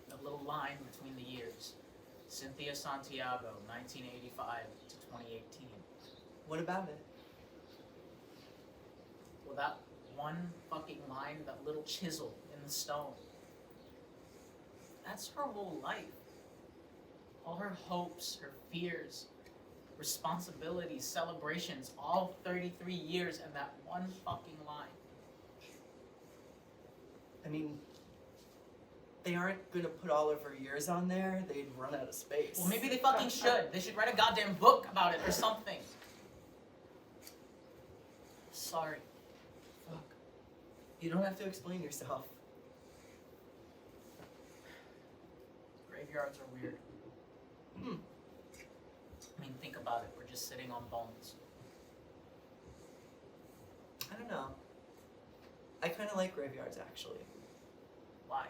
The little line between the years. Cynthia Santiago, 1985 to 2018. What about it? Well, that one fucking line, that little chisel in the stone. That's her whole life. All her hopes, her fears, responsibilities, celebrations, all 33 years and that one fucking line. I mean, they aren't gonna put all of her years on there. They'd run out of space. Well, maybe they fucking should. They should write a goddamn book about it or something. Sorry. Fuck. You don't have to explain yourself. Graveyards are weird. I mean, think about it. We're just sitting on bones. I don't know. I kind of like graveyards, actually. Why?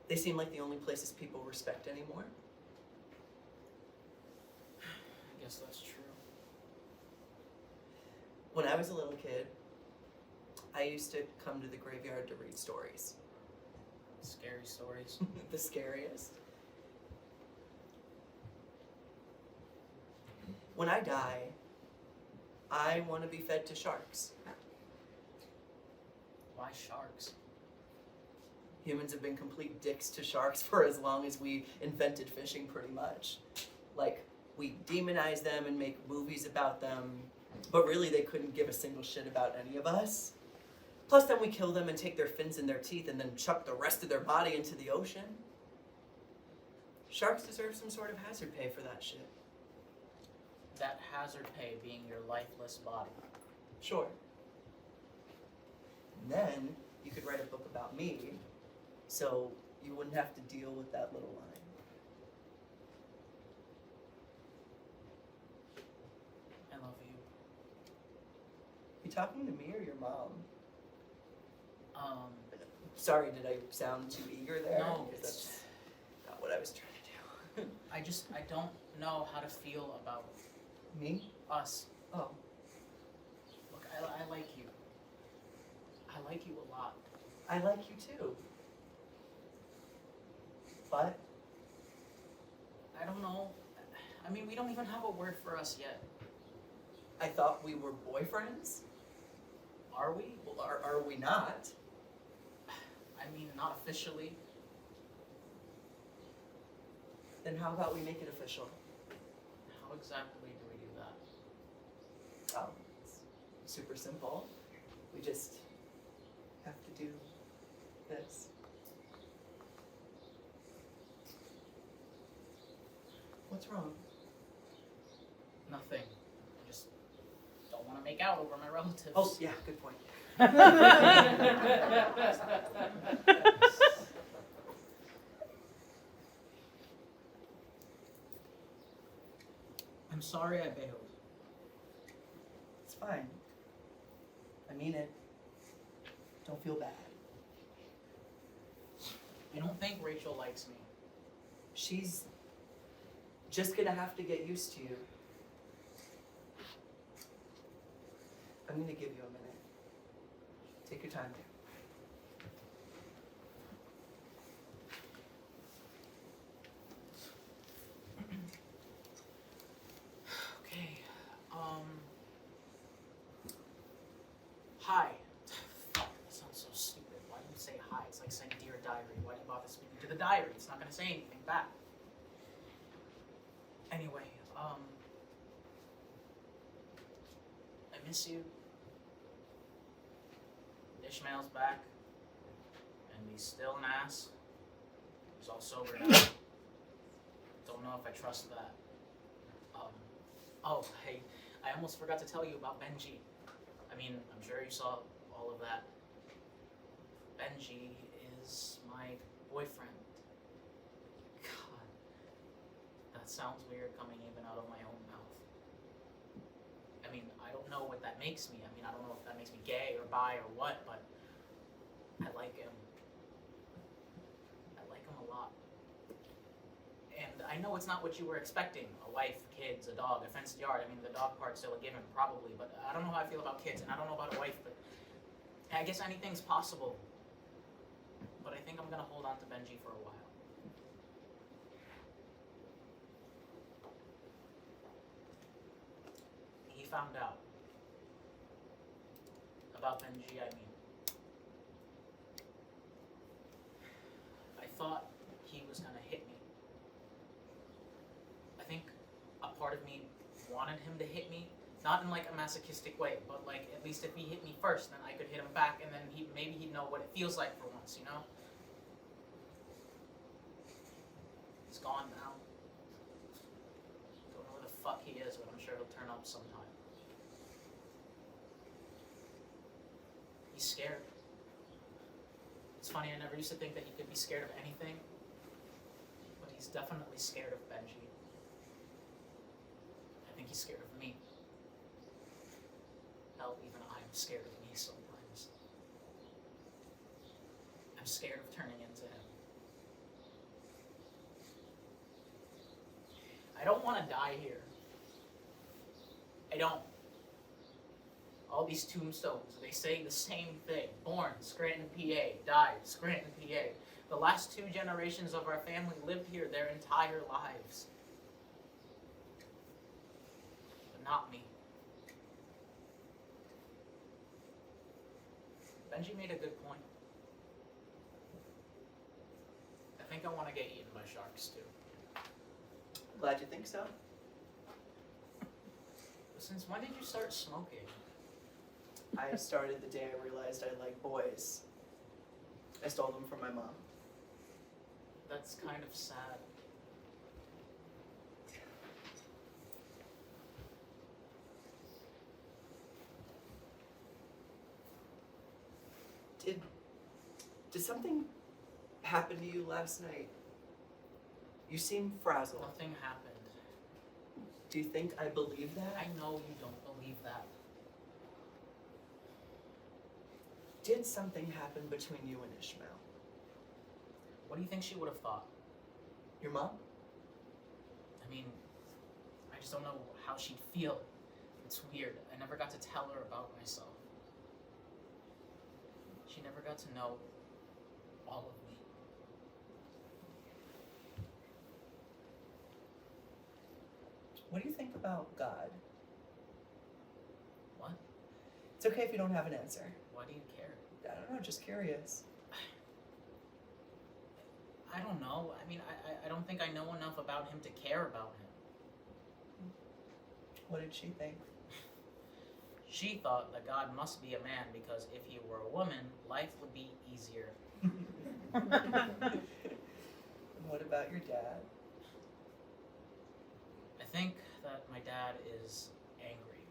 They seem like the only places people respect anymore. I guess that's true. When I was a little kid, I used to come to the graveyard to read stories. Scary stories. The scariest. When I die, I want to be fed to sharks. Why sharks? Humans have been complete dicks to sharks for as long as we invented fishing, pretty much. Like, we demonize them and make movies about them, but really they couldn't give a single shit about any of us. Plus then we kill them and take their fins and their teeth and then chuck the rest of their body into the ocean. Sharks deserve some sort of hazard pay for that shit. That hazard pay being your lifeless body. Sure. And then you could write a book about me, so you wouldn't have to deal with that little line. I love you. You talking to me or your mom? Um, Sorry, did I sound too eager there? No, Because it's- that's not what I was trying to do. I don't know how to feel about Me? us. Oh. Look, I like you. I like you a lot. I like you too. But I don't know. I mean, we don't even have a word for us yet. I thought we were boyfriends. Are we? Well, are we not? I mean, not officially. Then how about we make it official? How exactly do we do that? Oh, it's super simple. We just have to do this. What's wrong? Nothing. I just don't want to make out over my relatives. Oh, yeah, good point. I'm sorry I bailed. fine. I mean it. Don't feel bad. I don't think Rachel likes me. She's just gonna have to get used to you. I'm gonna give you a minute. Take your time. Okay. Hi. Fuck, that sounds so stupid. Why do you say hi? It's like saying dear diary. Why do you bother speaking to the diary? It's not gonna say anything back. Anyway, I miss you. Ishmael's back. And he's still an ass. He's all sober now. Don't know if I trust that. Oh, hey, I almost forgot to tell you about Benji. I mean, I'm sure you saw all of that. Benji is my boyfriend. God, that sounds weird coming even out of my own mouth. I mean, I don't know what that makes me. I mean, I don't know if that makes me gay or bi or what, but I like him. I like him a lot. And I know it's not what you were expecting. A wife, kids, a dog, a fenced yard. I mean, the dog part's still a given, probably, but I don't know how I feel about kids, and I don't know about a wife, but I guess anything's possible. But I think I'm gonna hold on to Benji for a while. He found out. About Benji, I mean. I thought he was gonna hit me. I think a part of me wanted him to hit me, not in like a masochistic way, but like at least if he hit me first, then I could hit him back, and then maybe he'd know what it feels like for once, you know? He's gone now. Don't know where the fuck he is, but I'm sure he'll turn up sometime. He's scared. It's funny, I never used to think that he could be scared of anything, but he's definitely scared of Benji. I think he's scared of me. Hell, even I'm scared of me sometimes. I'm scared of turning into him. I don't want to die here. I don't. All these tombstones, they say the same thing. Born, Scranton, PA. Died, Scranton, PA. The last 2 generations of our family lived here their entire lives. But not me. Benji made a good point. I think I want to get eaten by sharks too. Glad you think so. Since when did you start smoking? I started the day I realized I like boys. I stole them from my mom. That's kind of sad. Did something happen to you last night? You seem frazzled. Nothing happened. Do you think I believe that? I know you don't believe that. Did something happen between you and Ishmael? What do you think she would have thought? Your mom? I mean, I just don't know how she'd feel. It's weird. I never got to tell her about myself. She never got to know all of me. What do you think about God? What? It's okay if you don't have an answer. Why do you care? I don't know, just curious. I don't know. I mean, I don't think I know enough about him to care about him. What did she think? She thought that God must be a man because if he were a woman, life would be easier. And what about your dad? I think that my dad is angry,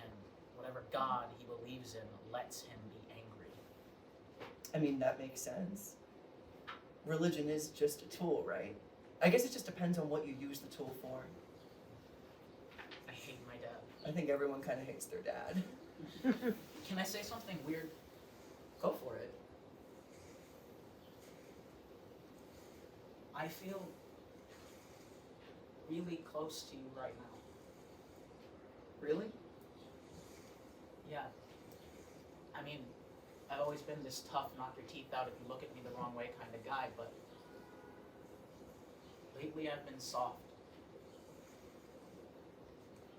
and whatever God he believes in lets him be angry. I mean, that makes sense. Religion is just a tool, right? I guess it just depends on what you use the tool for. I hate my dad. I think everyone kind of hates their dad. Can I say something weird? Go for it. I feel really close to you right now. Really? Yeah. I mean, I've always been this tough, knock your teeth out if you look at me the wrong way kind of guy, but lately I've been soft.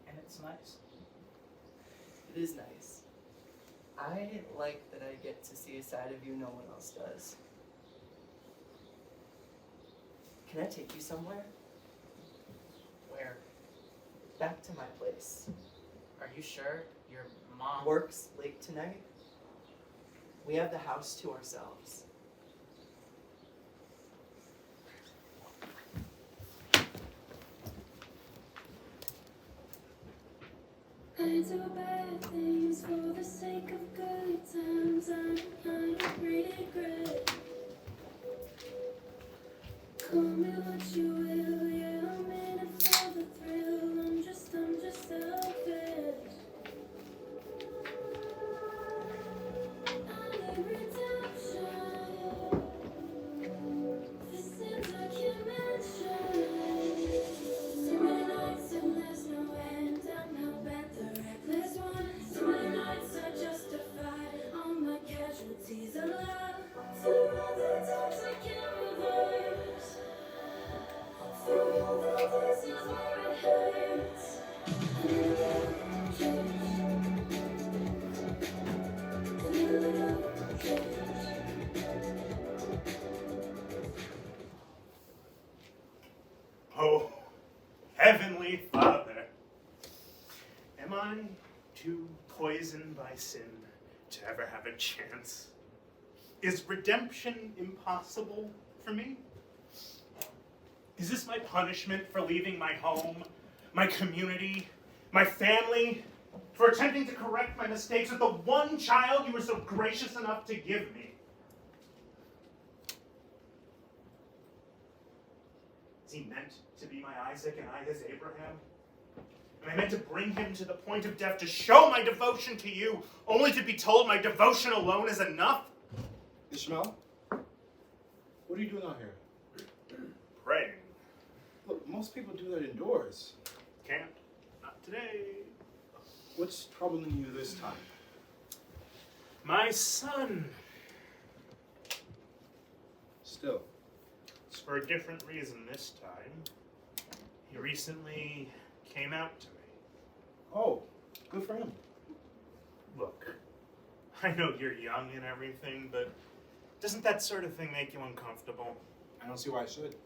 And it's nice. It is nice. I like that I get to see a side of you no one else does. Can I take you somewhere? Where? Back to my place. Are you sure? Your mom... Works late tonight. We have the house to ourselves. I do bad things for the sake of good times. I regret. Call me what you will, yeah, I'm in it for the thrill. I'm just selfish. I need redemption. This seems like you mentioned. So many nights and there's no end. I'm hell bent, the reckless one. So many nights I justify all my casualties of love. Through all the times I can't reverse. Through all the places where it hurts. I need a little change. I need a little change. Oh, Heavenly Father, am I too poisoned by sin to ever have a chance? Is redemption impossible for me? Is this my punishment for leaving my home, my community, my family, for attempting to correct my mistakes with the one child you were so gracious enough to give me? Is he meant to be my Isaac and I his Abraham? Am I meant to bring him to the point of death to show my devotion to you, only to be told my devotion alone is enough? Ishmael, what are you doing out here? Praying. Look, most people do that indoors. Can't. Not today. What's troubling you this time? My son. Still. It's for a different reason this time. He recently came out to me. Oh, good for him. Look, I know you're young and everything, but doesn't that sort of thing make you uncomfortable? I don't see why I should.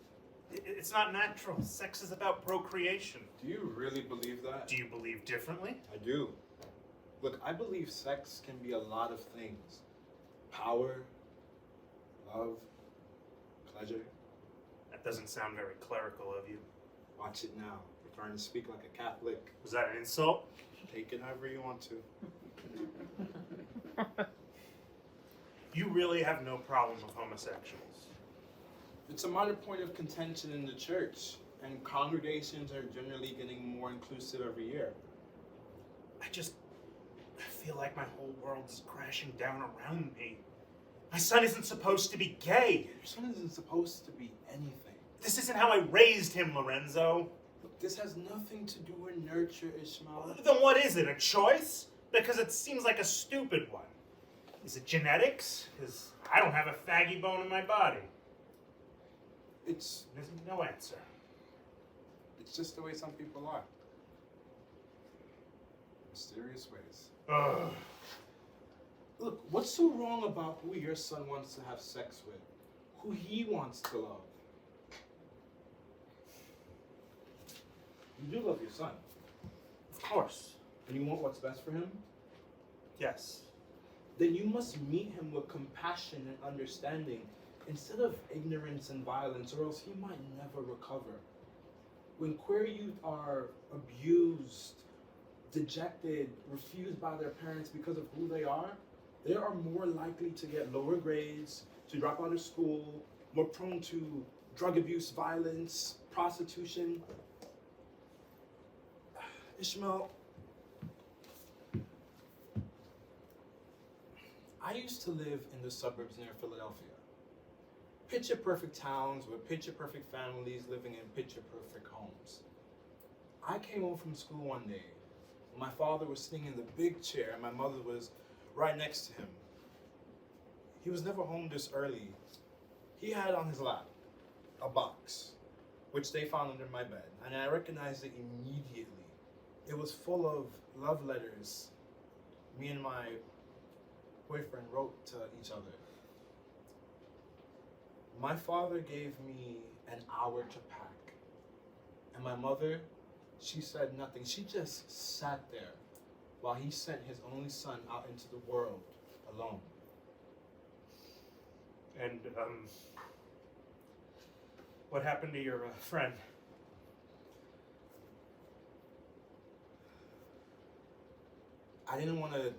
It's not natural. Sex is about procreation. Do you really believe that? Do you believe differently? I do. Look, I believe sex can be a lot of things. Power, love, pleasure. That doesn't sound very clerical of you. Watch it now. You're trying to speak like a Catholic. Was that an insult? Take it however you want to. You really have no problem with homosexuals. It's a minor point of contention in the church, and congregations are generally getting more inclusive every year. I feel like my whole world is crashing down around me. My son isn't supposed to be gay. Your son isn't supposed to be anything. This isn't how I raised him, Lorenzo. Look, this has nothing to do with nurture, Ishmael. Then what is it, a choice? Because it seems like a stupid one. Is it genetics? Because I don't have a faggy bone in my body. There's no answer. It's just the way some people are. Mysterious ways. Ugh. Look, what's so wrong about who your son wants to have sex with? Who he wants to love? You do love your son. Of course. And you want what's best for him? Yes. Then you must meet him with compassion and understanding instead of ignorance and violence, or else he might never recover. When queer youth are abused, dejected, refused by their parents because of who they are more likely to get lower grades, to drop out of school, more prone to drug abuse, violence, prostitution. Ishmael, I used to live in the suburbs near Philadelphia. Picture perfect towns with picture perfect families living in picture perfect homes. I came home from school one day. My father was sitting in the big chair and my mother was right next to him. He was never home this early. He had on his lap a box, which they found under my bed, and I recognized it immediately. It was full of love letters me and my boyfriend wrote to each other. My father gave me an hour to pack, and my mother, she said nothing. She just sat there while he sent his only son out into the world alone. And, what happened to your friend? I didn't want to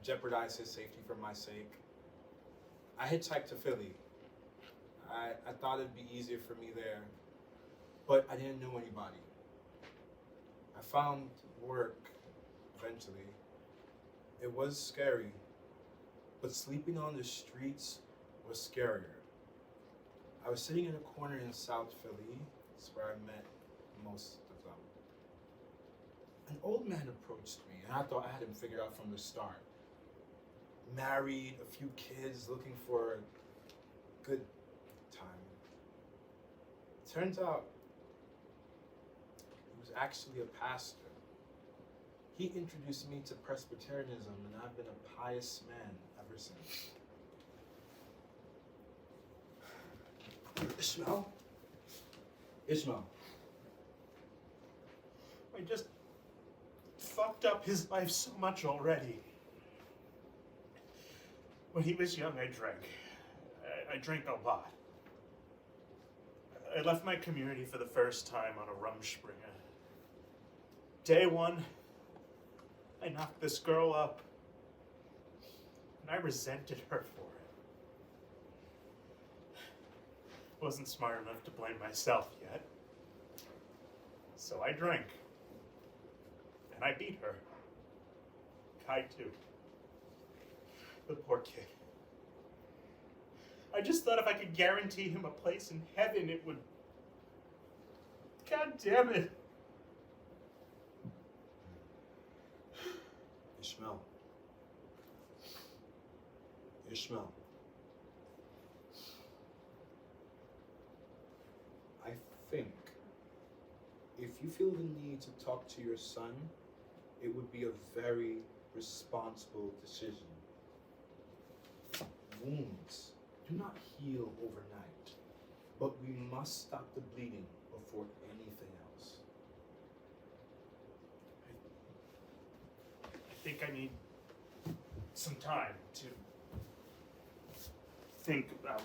jeopardize his safety for my sake. I hitchhiked to Philly. I thought it'd be easier for me there, but I didn't know anybody. I found work eventually. It was scary, but sleeping on the streets was scarier. I was sitting in a corner in South Philly. That's where I met most of them. An old man approached me, and I thought I had him figured out from the start. Married, a few kids, looking for a good time. Turns out, he was actually a pastor. He introduced me to Presbyterianism, and I've been a pious man ever since. Ishmael. I just fucked up his life so much already. When he was young, I drank. I drank a lot. I left my community for the first time on a Rumspringa. Day one, I knocked this girl up, and I resented her for it. Wasn't smart enough to blame myself yet. So I drank. And I beat her. Kai too. The poor kid. I just thought if I could guarantee him a place in heaven, it would... God damn it. Ishmael. I think if you feel the need to talk to your son, it would be a very responsible decision. Wounds do not heal overnight, but we must stop the bleeding before anything else. I think I need some time to think about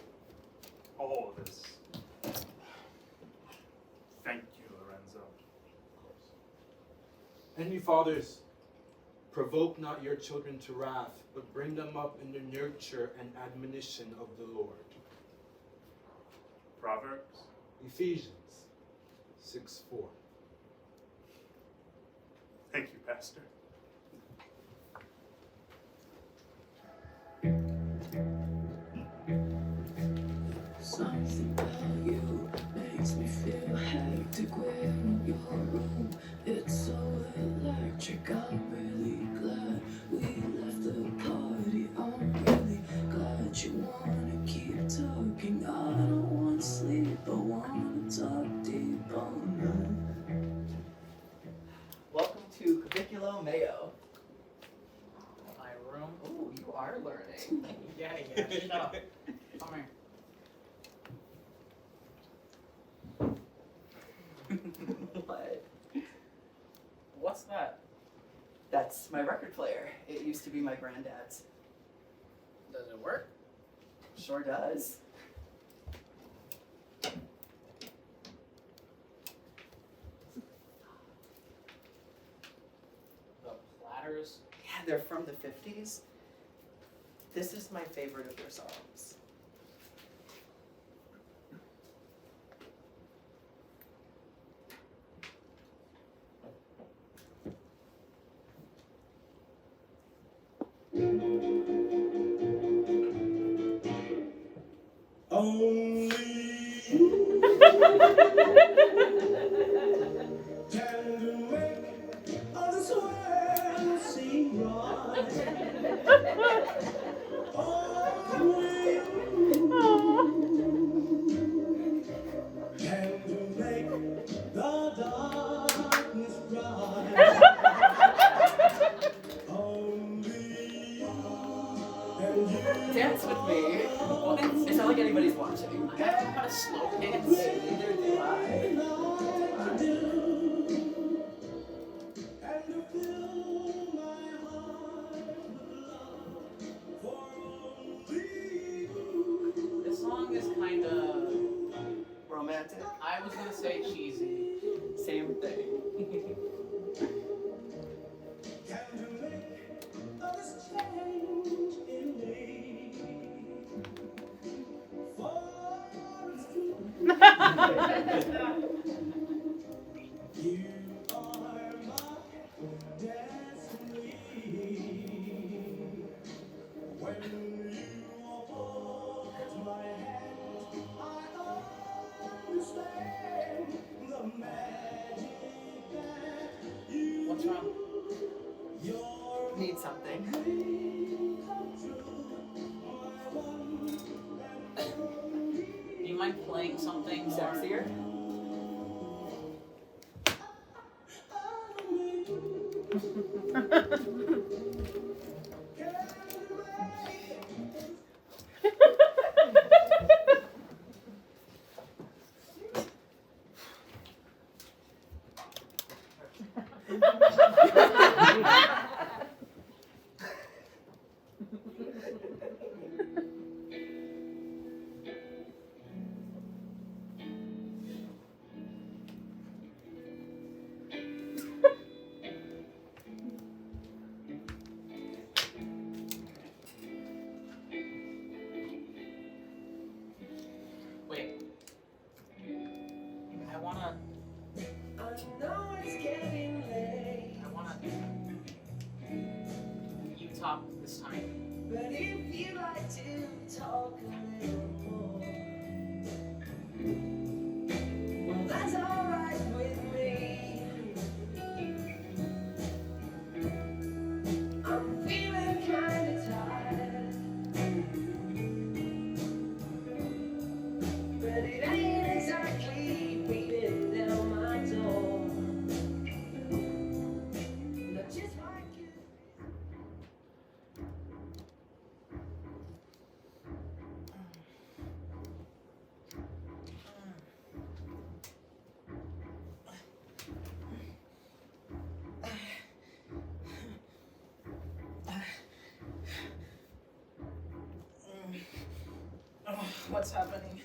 all of this. Thank you, Lorenzo. And you fathers, provoke not your children to wrath, but bring them up in the nurture and admonition of the Lord. Proverbs? Ephesians 6:4. Thank you, Pastor. Something about you makes me feel hectic when you're around. It's so electric, I'm really glad we left the party. I'm really glad you wanna keep talking. I don't wanna sleep, I wanna talk deep all night. Welcome to Capicolo Mayo. My room. Ooh, you are learning. Yeah, shut up. Come here. What? What's that? That's my record player. It used to be my granddad's. Does it work? Sure does. The platters. Yeah, they're from the 50s. This is my favorite of their songs. You are my destiny. When you hold my hand, I understand the magic that you What's wrong? Your Need something. dream come true, my one and only. Do you mind playing something more? Sexier? Wait. I wanna. I know it's getting late, I wanna. You talk this time. but if you like to talk a little more, well, that's alright with me. I'm feeling kinda tired, but it ain't exactly beating down my door. Not just like you. What's happening?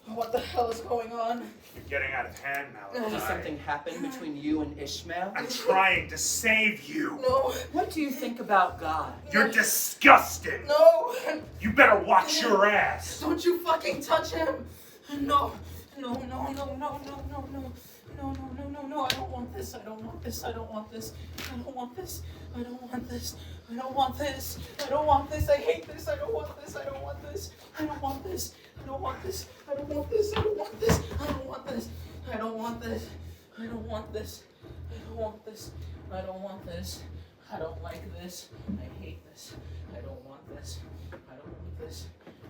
What the hell is going on? You're getting out of hand, Malachai. Does something happen between you and Ishmael? I'm trying to save you. No, What do you think about God? You're disgusting. no! You better watch your ass. Don't you fucking touch him! No, no, no, no, no, no, no, no, no, no, no, no, I don't want this, I don't want this, I don't want this, I don't want this, I don't want this, I don't want this, I don't want this, I hate this, I don't want this, I don't want this, I don't want this, I don't want this, I don't want this, I don't want this, I don't want this, I don't want this, I don't want this, I don't want this, I don't want this, I don't like this, I hate this, I don't want this, I don't want this,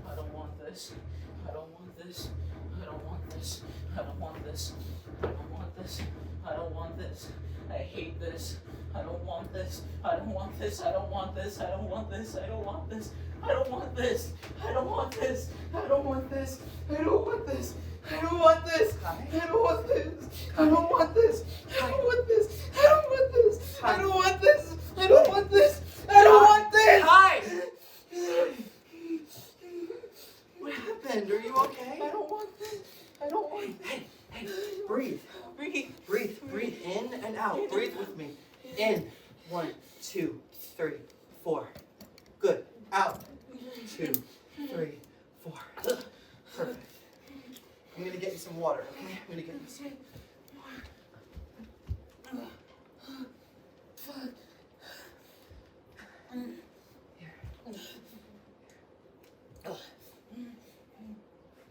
I don't want this, I don't want this, I don't want this, I don't want this, I don't want this, I don't want this, I hate this, I don't want this, I don't want this, I don't want this, I don't want this, I don't want this, I don't want this, I don't want this, I don't want this, I don't want this, I don't want this, I don't want this, I don't want this, I don't want this, I don't want this, I don't want this, I don't want this, I don't want this. Hi! What happened? Are you okay? I don't want this. I don't want this. Hey, breathe. Breathe. Breathe. Breathe in and out. Breathe with me. In. 1, 2, 3, 4. Good. Out. 2, 3, 4. Perfect. I'm gonna get you some water, okay? I'm gonna get you some.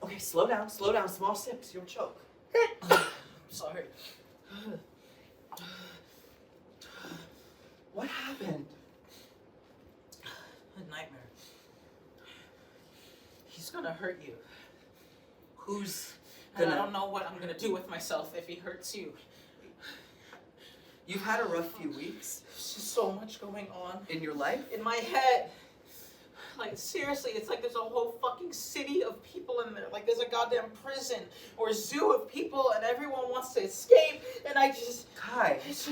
Okay, slow down, small sips, you'll choke. Sorry. What happened? A nightmare. He's gonna hurt you. Who's And I gonna... don't know what I'm gonna do with myself if he hurts you. You've had a rough few weeks There's just so much going on in your life. in my head. Like, seriously, it's like there's a whole fucking city of people in there. Like, there's a goddamn prison or zoo of people, and everyone wants to escape, and I just... Kai, I just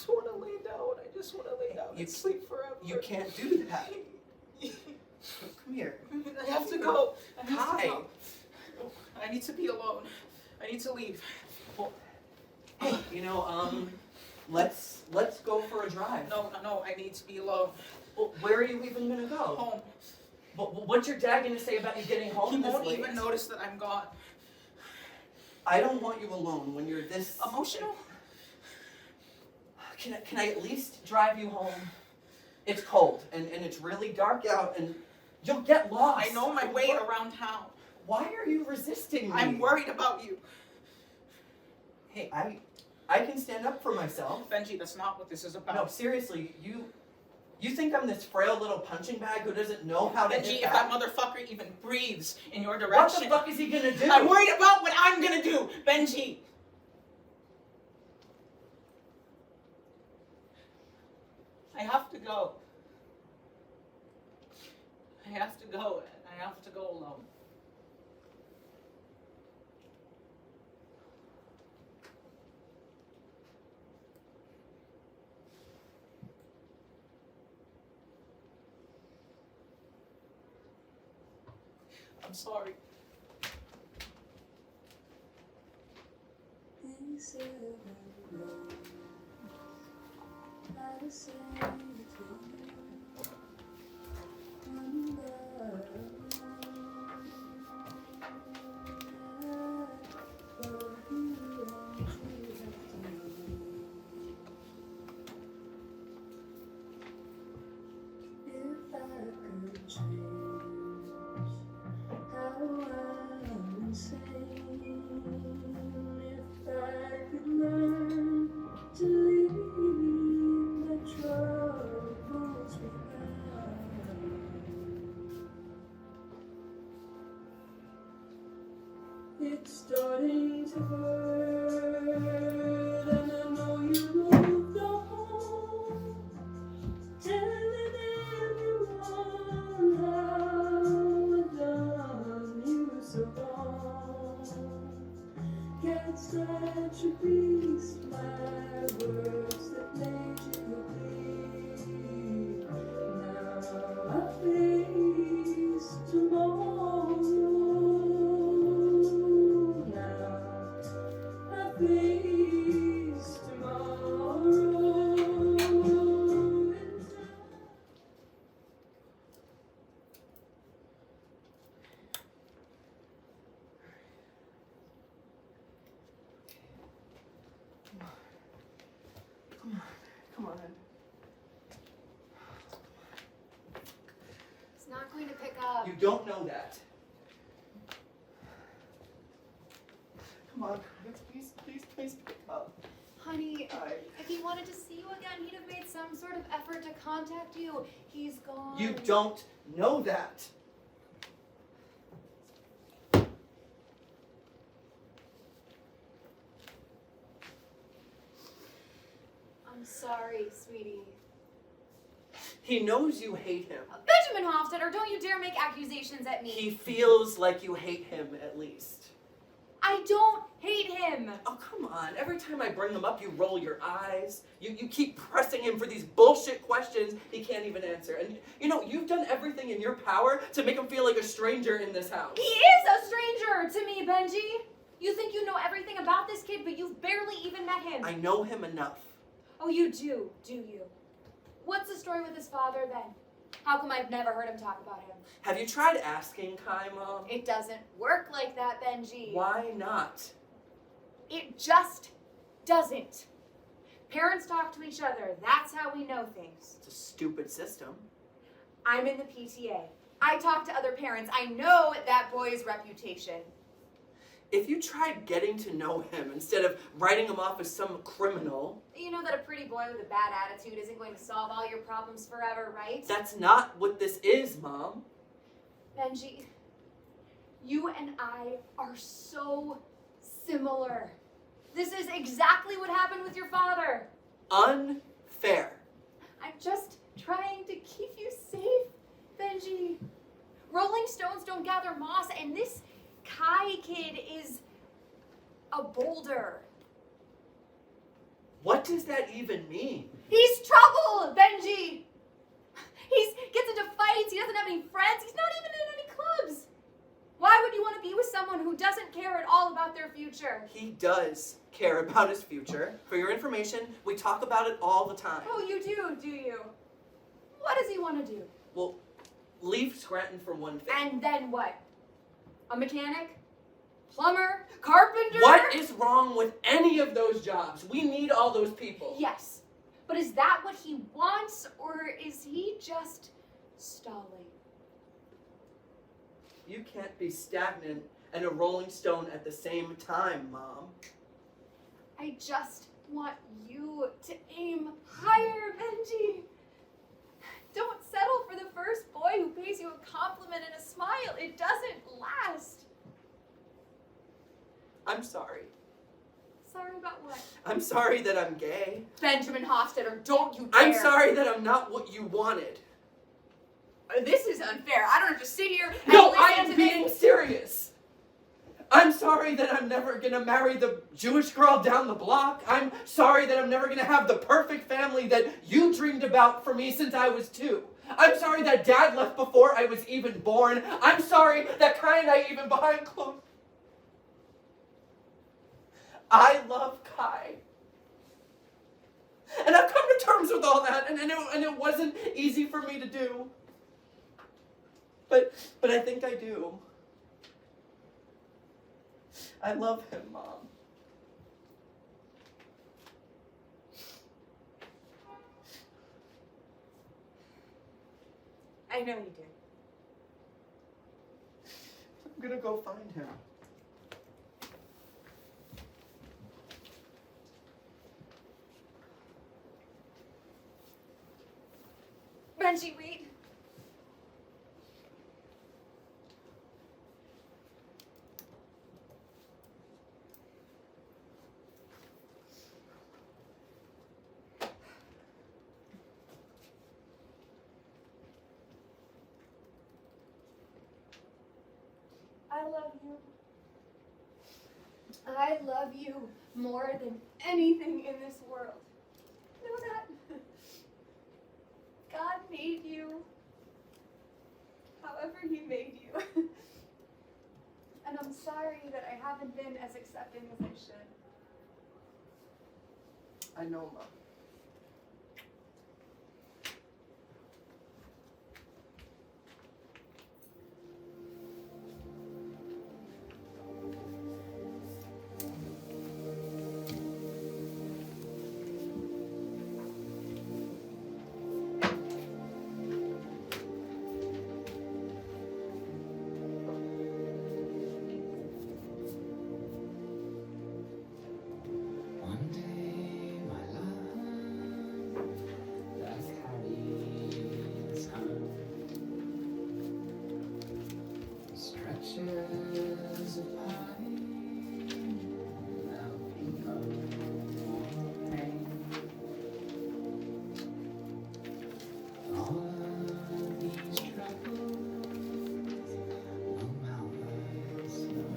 want to lay down. I just want to lay down and sleep forever. you can't do that. Come here. I have to go. I have Kai. to go. I need to be alone. I need to leave. Hey, you know, let's go for a drive. No, I need to be alone. Well, where are you even gonna go? Home. What's your dad gonna say about you getting home He this won't late? even notice that I'm gone. I don't want you alone when you're this Emotional? Can I at least drive you home? It's cold and it's really dark out and you'll get lost. I know my way around town. Why are you resisting me? I'm worried about you. Hey, I can stand up for myself. Benji, that's not what this is about. No, seriously, you think I'm this frail little punching bag who doesn't know how to Benji, hit if back? that motherfucker even breathes in your What direction. the fuck is he gonna do? I'm worried about what I'm gonna do, Benji. I have to go. I have to go, and I have to go alone. I'm sorry. It's starting to hurt, and I know you moved on, telling everyone how I've done you so wrong. Can't stand to beast my words that made you bleed. Now I face tomorrow. Please, tomorrow. Come on. It's not going to pick up. You don't know that. Come on, please pick up. Honey, if he wanted to see you again, he'd have made some sort of effort to contact you. He's gone. You don't know that. I'm sorry, sweetie. He knows you hate him. Benjamin Hofstadter, don't you dare make accusations at me. He feels like you hate him, at least. I don't hate him. Oh, come on. Every time I bring him up, you roll your eyes. You keep pressing him for these bullshit questions he can't even answer. And, you know, you've done everything in your power to make him feel like a stranger in this house. He is a stranger to me, Benji. You think you know everything about this kid, but you've barely even met him. I know him enough. Oh, you do you? What's the story with his father, then? How come I've never heard him talk about him? Have you tried asking Kai, Mom? It doesn't work like that, Benji. Why not? It just doesn't. Parents talk to each other. That's how we know things. It's a stupid system. I'm in the PTA. I talk to other parents. I know that boy's reputation. If you tried getting to know him instead of writing him off as some criminal... You know that a pretty boy with a bad attitude isn't going to solve all your problems forever, right? That's not what this is, Mom. Benji, you and I are so similar. This is exactly what happened with your father. Unfair. I'm just trying to keep you safe, Benji. Rolling stones don't gather moss, and this Kai kid is a boulder. What does that even mean? He's trouble, Benji. He gets into fights. He doesn't have any friends. He's not even in any clubs. Why would you want to be with someone who doesn't care at all about their future? He does care about his future. For your information, we talk about it all the time. Oh, you do you? What does he want to do? Well, leave Scranton for one thing. And then what? A mechanic? plumber, carpenter. What is wrong with any of those jobs? We need all those people. Yes. But is that what he wants, or is he just stalling? You can't be stagnant and a rolling stone at the same time, Mom. I just want you to aim higher, Benji. Don't settle for the first boy who pays you a compliment and a smile. It doesn't last. I'm sorry. Sorry about what? I'm sorry that I'm gay. Benjamin Hofstadter, don't you dare. I'm sorry that I'm not what you wanted. This is unfair. I don't have to sit here and No, listen I am to being this. serious. I'm sorry that I'm never gonna marry the Jewish girl down the block. I'm sorry that I'm never gonna have the perfect family that you dreamed about for me since I was 2. I'm sorry that Dad left before I was even born. I'm sorry that Kai and I even behind closed. I love Kai. And I've come to terms with all that, and it wasn't easy for me to do. But I think I do. I love him, Mom. I know you do. I'm gonna go find him. Benji, wait. I love you. I love you more than anything in this world. You know that? God made you however he made you. And I'm sorry that I haven't been as accepting as I should. I know, Mom. One day, my love, that carries home, stretches of pine, there'll be no more pain. All of these troubles will melt like snow.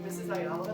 Mrs. Ayala?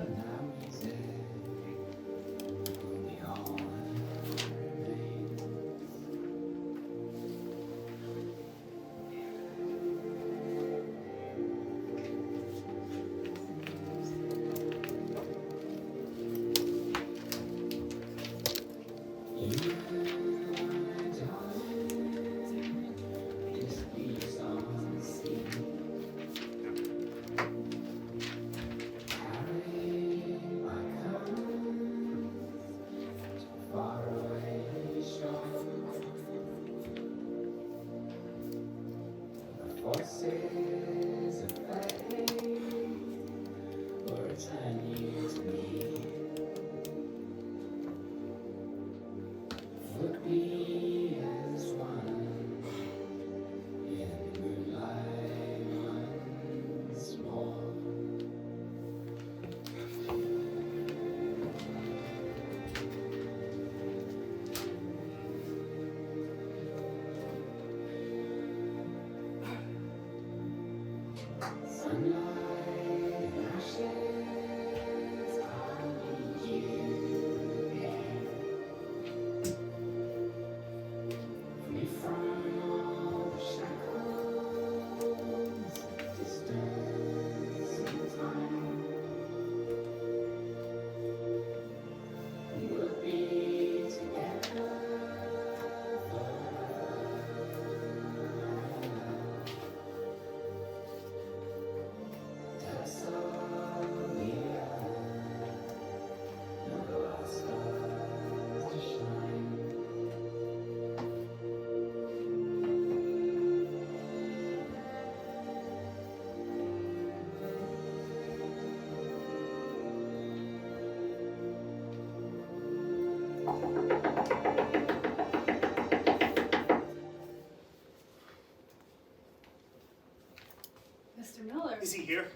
Mr. Miller. Is he here?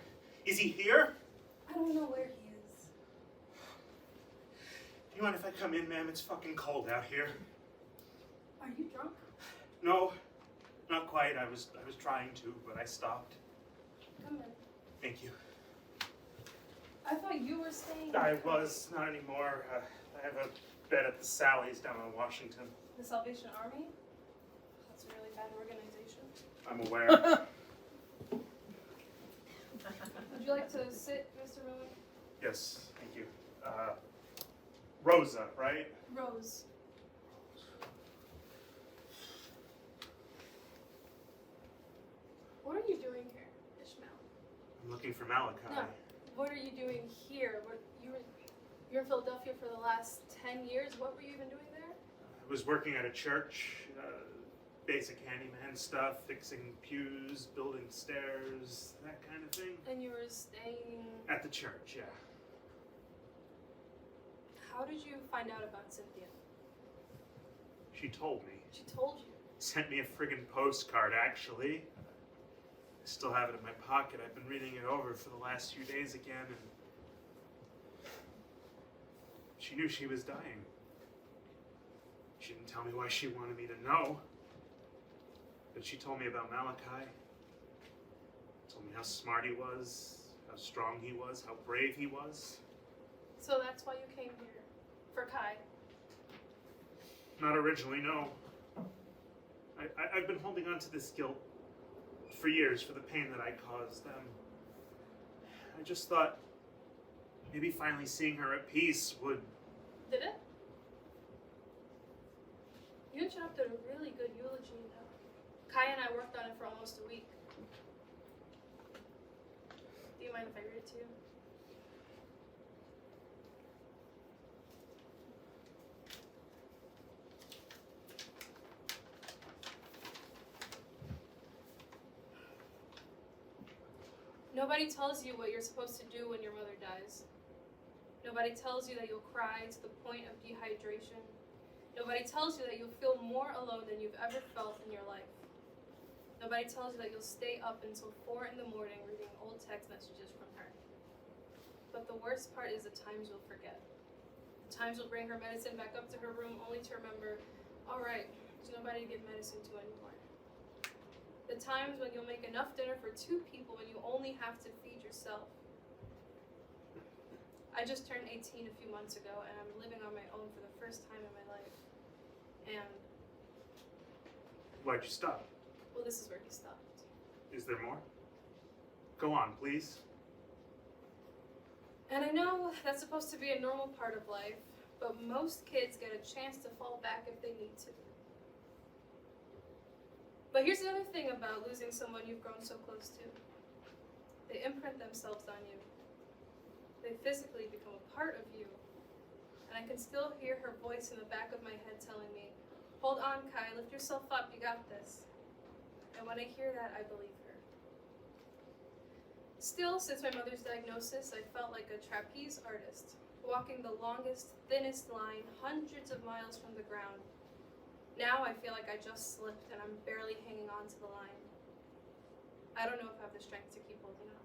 Is he here? I don't know where he is. Do you mind if I come in, ma'am? It's fucking cold out here. Are you drunk? No, not quite. I was trying to, but I stopped. Come in. Thank you. I thought you were staying. I was, not anymore. I have a bed at the Sally's down in Washington. The Salvation Army? That's a really bad organization. I'm aware. Would you like to sit, Mr. Miller? Yes, thank you. Rosa, right? Rose. What are you doing here, Ishmael? I'm looking for Malachai. No. What are you doing here? You're in Philadelphia for the last 10 years. What were you even doing there? I was working at a church, basic handyman stuff, fixing pews, building stairs, that kind of thing. And you were staying... At the church, yeah. How did you find out about Cynthia? She told me. She told you. Sent me a friggin' postcard, actually. I still have it in my pocket. I've been reading it over for the last few days again, and she knew she was dying. She didn't tell me why she wanted me to know, but she told me about Malachai. Told me how smart he was, how strong he was, how brave he was. So that's why you came here? For Kai? Not originally, no. I've been holding on to this guilt for years for the pain that I caused them. I just thought maybe finally seeing her at peace would... Did it? You and Chop did a really good eulogy, you know. Kai and I worked on it for almost a week. Do you mind if I read it to you? Nobody tells you what you're supposed to do when your mother dies. Nobody tells you that you'll cry to the point of dehydration. Nobody tells you that you'll feel more alone than you've ever felt in your life. Nobody tells you that you'll stay up until 4 in the morning reading old text messages from her. But the worst part is the times you'll forget. The times you'll bring her medicine back up to her room only to remember, all right, there's nobody to give medicine to anymore. The times when you'll make enough dinner for 2 people and you only have to feed yourself. I just turned 18 a few months ago and I'm living on my own for the first time in my life. And... Why'd you stop? well, this is where he stopped. Is there more? Go on, please. And I know that's supposed to be a normal part of life, but most kids get a chance to fall back if they need to. But here's another thing about losing someone you've grown so close to. They imprint themselves on you. They physically become a part of you. And I can still hear her voice in the back of my head telling me, hold on, Kai, lift yourself up, you got this. And when I hear that, I believe her. Still, since my mother's diagnosis, I felt like a trapeze artist, walking the longest, thinnest line hundreds of miles from the ground. Now I feel like I just slipped and I'm barely hanging on to the line. I don't know if I have the strength to keep holding on.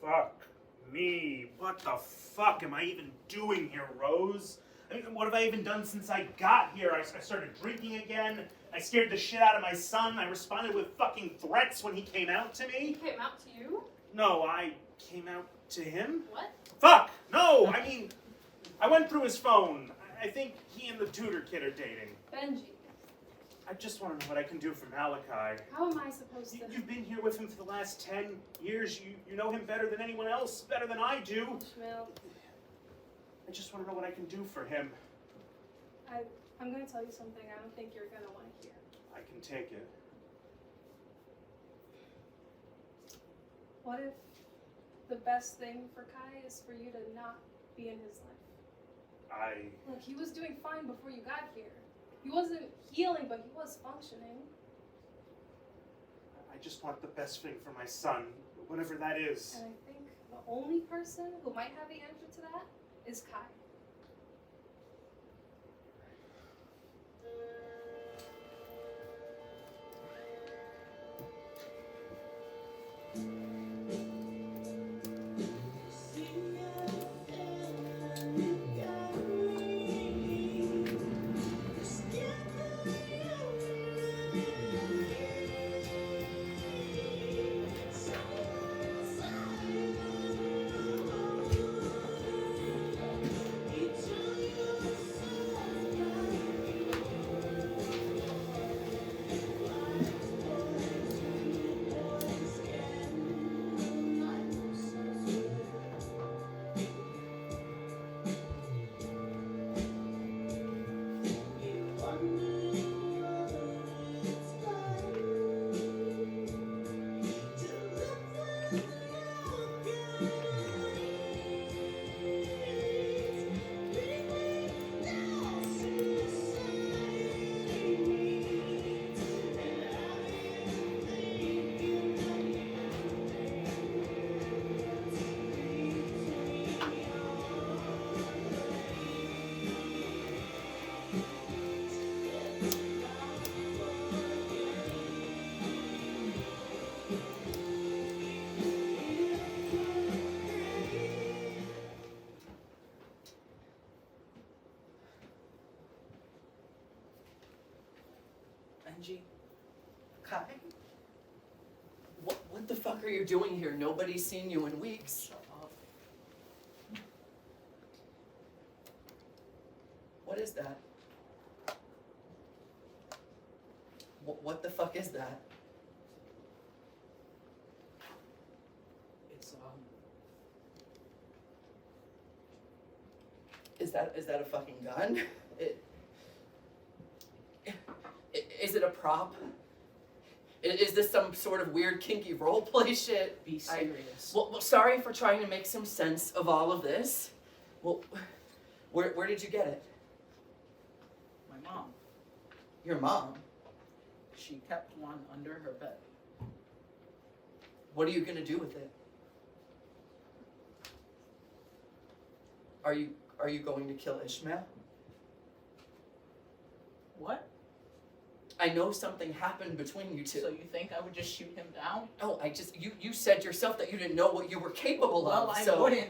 Fuck me. What the fuck am I even doing here, Rose? I mean, what have I even done since I got here? I started drinking again. I scared the shit out of my son. I responded with fucking threats when he came out to me. He came out to you? No, I came out to him. What? Fuck! No! I mean, I went through his phone. I think he and the tutor kid are dating. Benji. I just want to know what I can do for Malachai. How am I supposed to? You've been here with him for the last 10 years. You know him better than anyone else, better than I do. Ishmael. I just want to know what I can do for him. I'm going to tell you something I don't think you're going to want to hear. I can take it. What if the best thing for Kai is for you to not be in his life? Look, he was doing fine before you got here. He wasn't healing, but he was functioning. I just want the best thing for my son, whatever that is. And I think only person who might have the answer to that is Kai. Benji, Kai? What the fuck are you doing here? Nobody's seen you in weeks. shut up. What is that? What the fuck is that? It's Is that a fucking gun? Is it a prop? Is this some sort of weird kinky roleplay shit? be serious. Well, sorry for trying to make some sense of all of this. Well, where did you get it? My mom, Your mom? she kept one under her bed. What are you gonna do with it? Are you going to kill Ishmael? What? I know something happened between you two. So you think I would just shoot him down? Oh, you said yourself that you didn't know what you were capable Well, of. I So, wouldn't.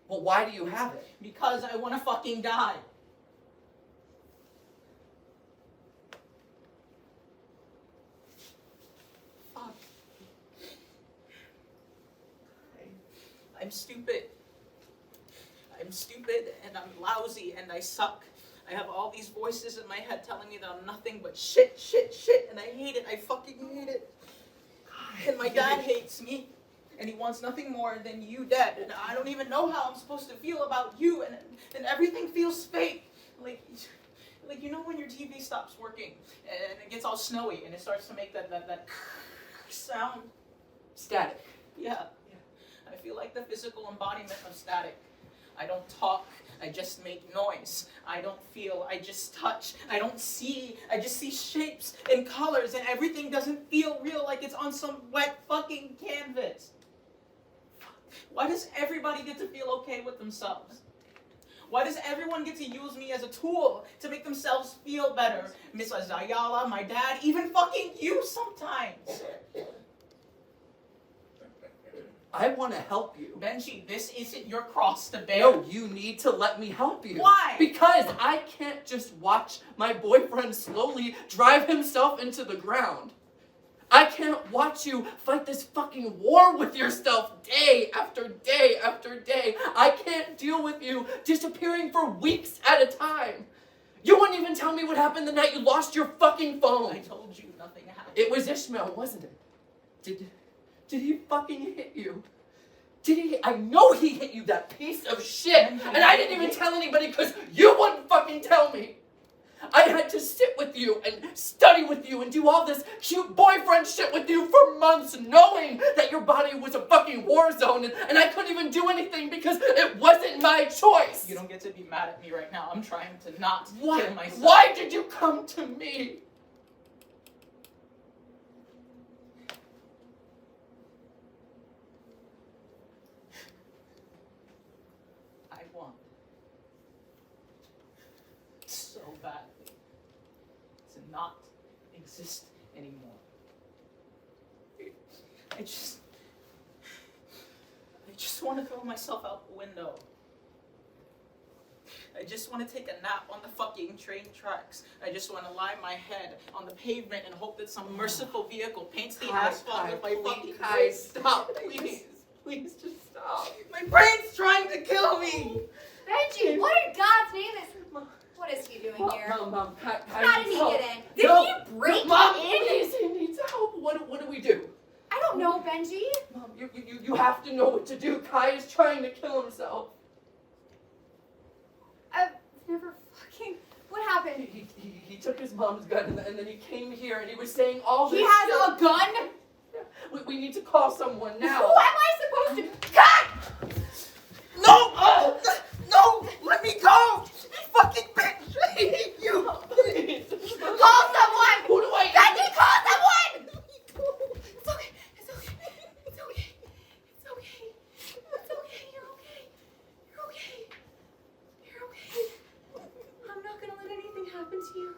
well, why do you have it? Because I want to fucking die. Fuck. I'm stupid. I'm stupid and I'm lousy and I suck. I have all these voices in my head telling me that I'm nothing but shit, and I hate it. I fucking hate it. And my dad hates me, and he wants nothing more than you dead. And I don't even know how I'm supposed to feel about you, and everything feels fake. Like you know when your TV stops working and it gets all snowy and it starts to make that sound. Static. Yeah. I feel like the physical embodiment of static. I don't talk, I just make noise. I don't feel, I just touch. I don't see, I just see shapes and colors and everything doesn't feel real, like it's on some wet fucking canvas. Why does everybody get to feel okay with themselves? Why does everyone get to use me as a tool to make themselves feel better? Miss Ayala, my dad, even fucking you sometimes. I want to help you. Benji, this isn't your cross to bear. No, you need to let me help you. Why? Because I can't just watch my boyfriend slowly drive himself into the ground. I can't watch you fight this fucking war with yourself day after day after day. I can't deal with you disappearing for weeks at a time. You wouldn't even tell me what happened the night you lost your fucking phone. I told you nothing happened. It was Ishmael, wasn't it? Did he fucking hit you? Did he? I know he hit you, that piece of shit. And I didn't even tell anybody because you wouldn't fucking tell me. I had to sit with you and study with you and do all this cute boyfriend shit with you for months, knowing that your body was a fucking war zone, and I couldn't even do anything because it wasn't my choice. You don't get to be mad at me right now. I'm trying to not Why? kill myself. Why did you come to me? exist anymore. I just want to throw myself out the window. I just want to take a nap on the fucking train tracks. I just want to lie my head on the pavement and hope that some merciful vehicle paints the asphalt with my fucking face. Stop, please. Please just stop. My brain's trying to kill me! Benji, what in God's name is... What is he doing here? Mom, Kai How did needs he help. get in? Did No, he break Mom, in? please, he needs help. What do we do? I don't know, Benji. Mom, you have to know what to do. Kai is trying to kill himself. I've never fucking... What happened? He took his mom's gun and then he came here and he was saying all this He has stuff. a gun? We need to call someone now. Who am I supposed to... Cut! No! No! Let me go! You fucking bitch! I hate you! Please. Call someone! Who do I... Benji, call someone! It's okay. It's okay. It's okay. It's okay. It's okay. You're okay. You're okay. You're okay. I'm not gonna let anything happen to you.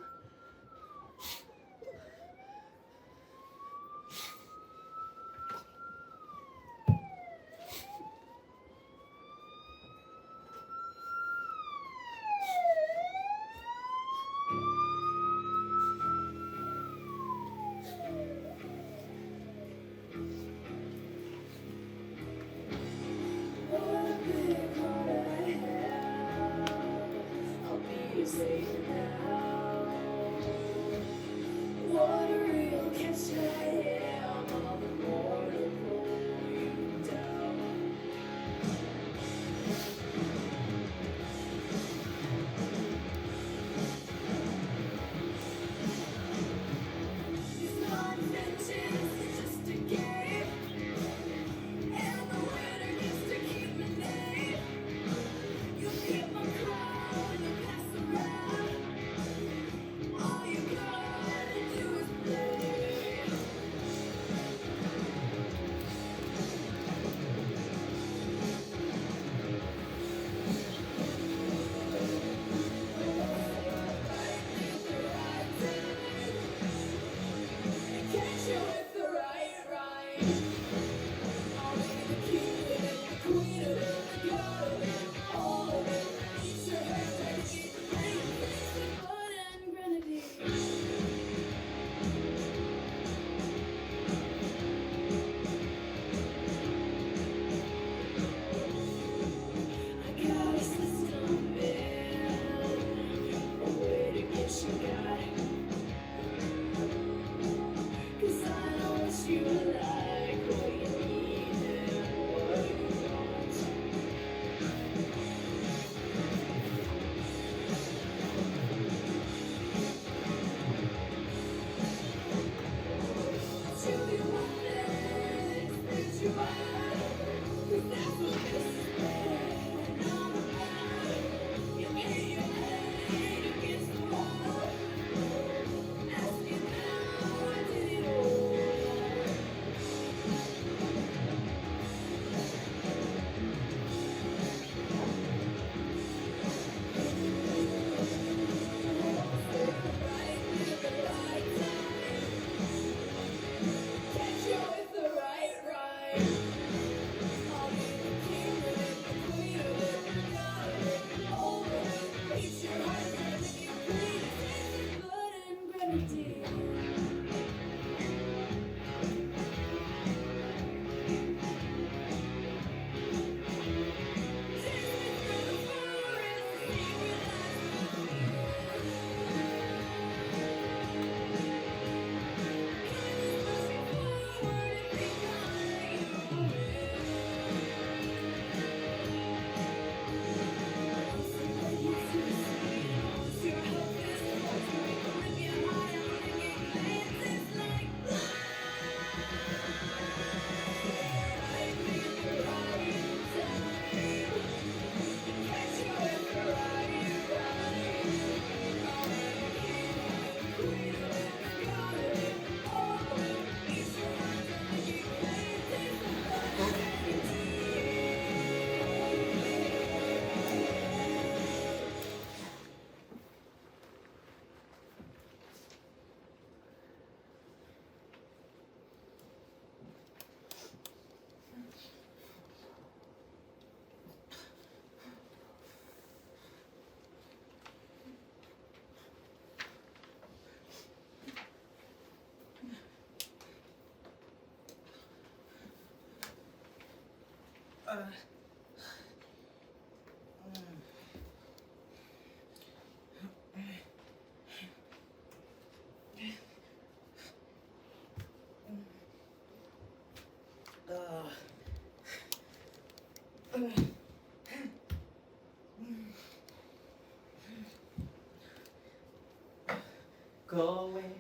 Going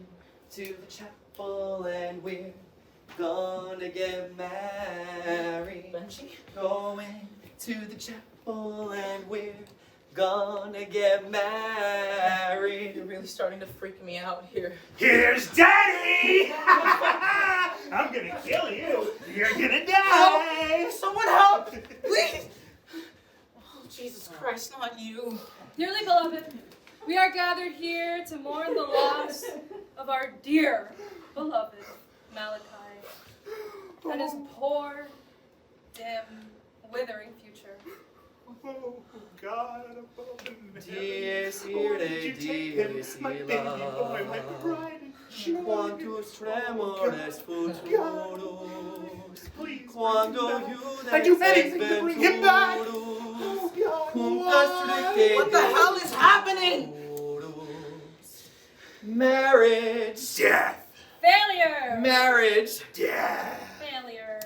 to the chapel and we're gonna get married. Benji? Going to the chapel and we're gonna get married. You're really starting to freak me out here. Here's Daddy! I'm gonna kill you. You're gonna die. Help! Someone help! Please! Oh, Jesus Christ, not you. Dearly beloved, we are gathered here to mourn the loss of our dear beloved Malachai and his poor, dim, withering future. Oh, God above in Dear heaven, why did you take him, my baby boy, my pride and joy? Quantus tremores futurus, Please, quando bring him back. iudes I do anything to bring him back. venturus, Oh, God, What the hell is happening? Marriage, Death! Failure! marriage, Death! Failure.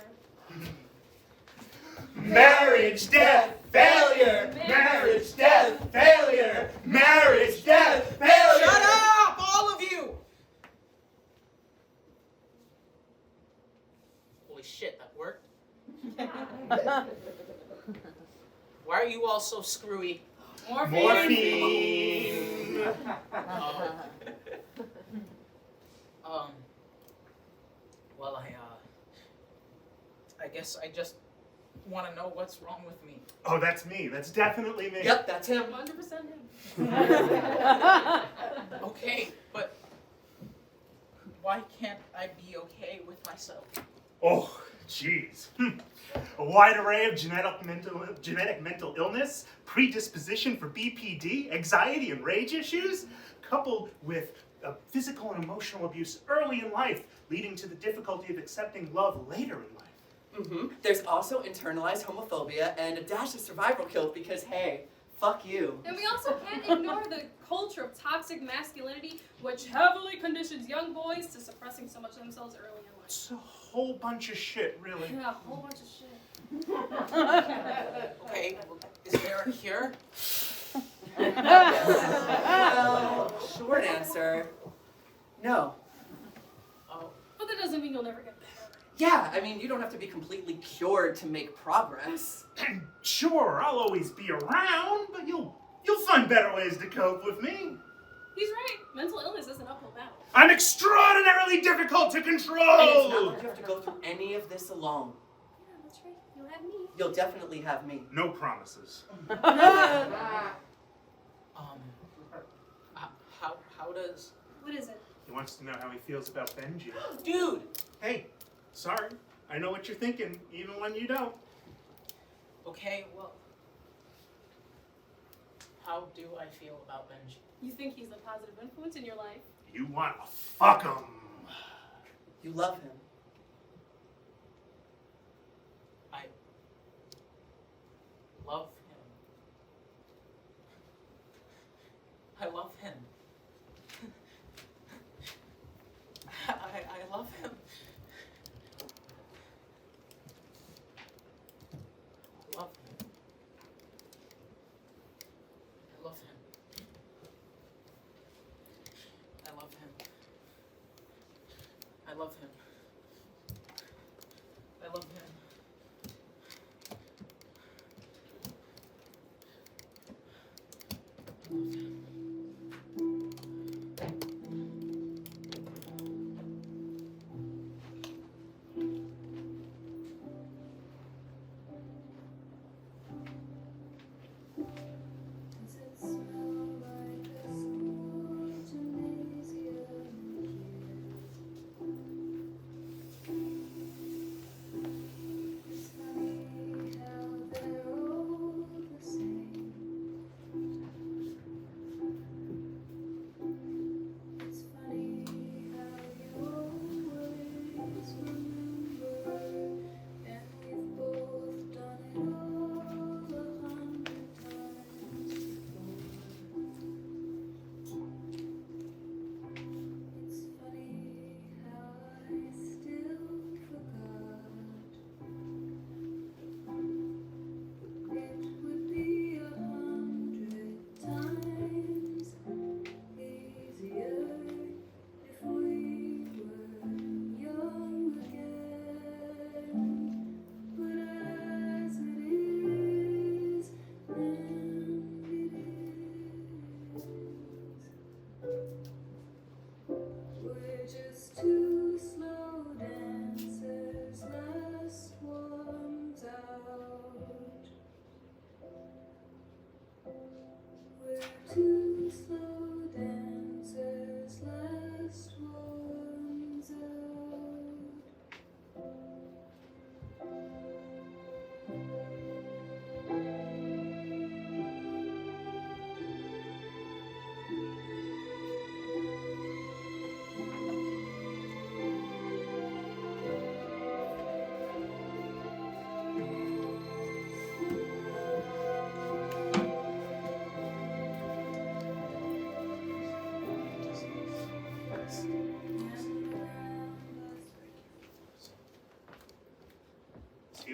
Marriage, death, failure! Marriage, death, failure! Marriage, death, failure! Shut up, all of you! Holy shit, that worked. Why are you all so screwy? Morphine! Well, I guess I just want to know what's wrong with me. Oh, that's me. That's definitely me. Yep, that's him. 100% him. Okay, but why can't I be okay with myself? Oh, jeez. A wide array of genetic mental illness, predisposition for BPD, anxiety and rage issues, coupled with physical and emotional abuse early in life, leading to the difficulty of accepting love later in life. Mm-hmm. There's also internalized homophobia and a dash of survival guilt because, hey, fuck you. And we also can't ignore the culture of toxic masculinity, which heavily conditions young boys to suppressing so much of themselves early in life. It's a whole bunch of shit, really. Yeah, a whole bunch of shit. Okay, is there a cure? Well, short answer, no. Oh, But that doesn't mean you'll never get better. Yeah, I mean, you don't have to be completely cured to make progress. And sure, I'll always be around, but you'll find better ways to cope with me. He's right. Mental illness is an uphill battle. I'm extraordinarily difficult to And it's not control! like you have to go through any of this alone. Yeah, that's right. You'll have me. You'll definitely have me. No promises. how does... What is it? He wants to know how he feels about Benji. Dude! Hey, sorry. I know what you're thinking, even when you don't. Okay, well... How do I feel about Benji? You think he's a positive influence in your life? You want to fuck him. You love him. I love him. I love him. I love him. Love him. I love him. I love him. I love him. I love him. I love him. Does it smell like a school gymnasium here?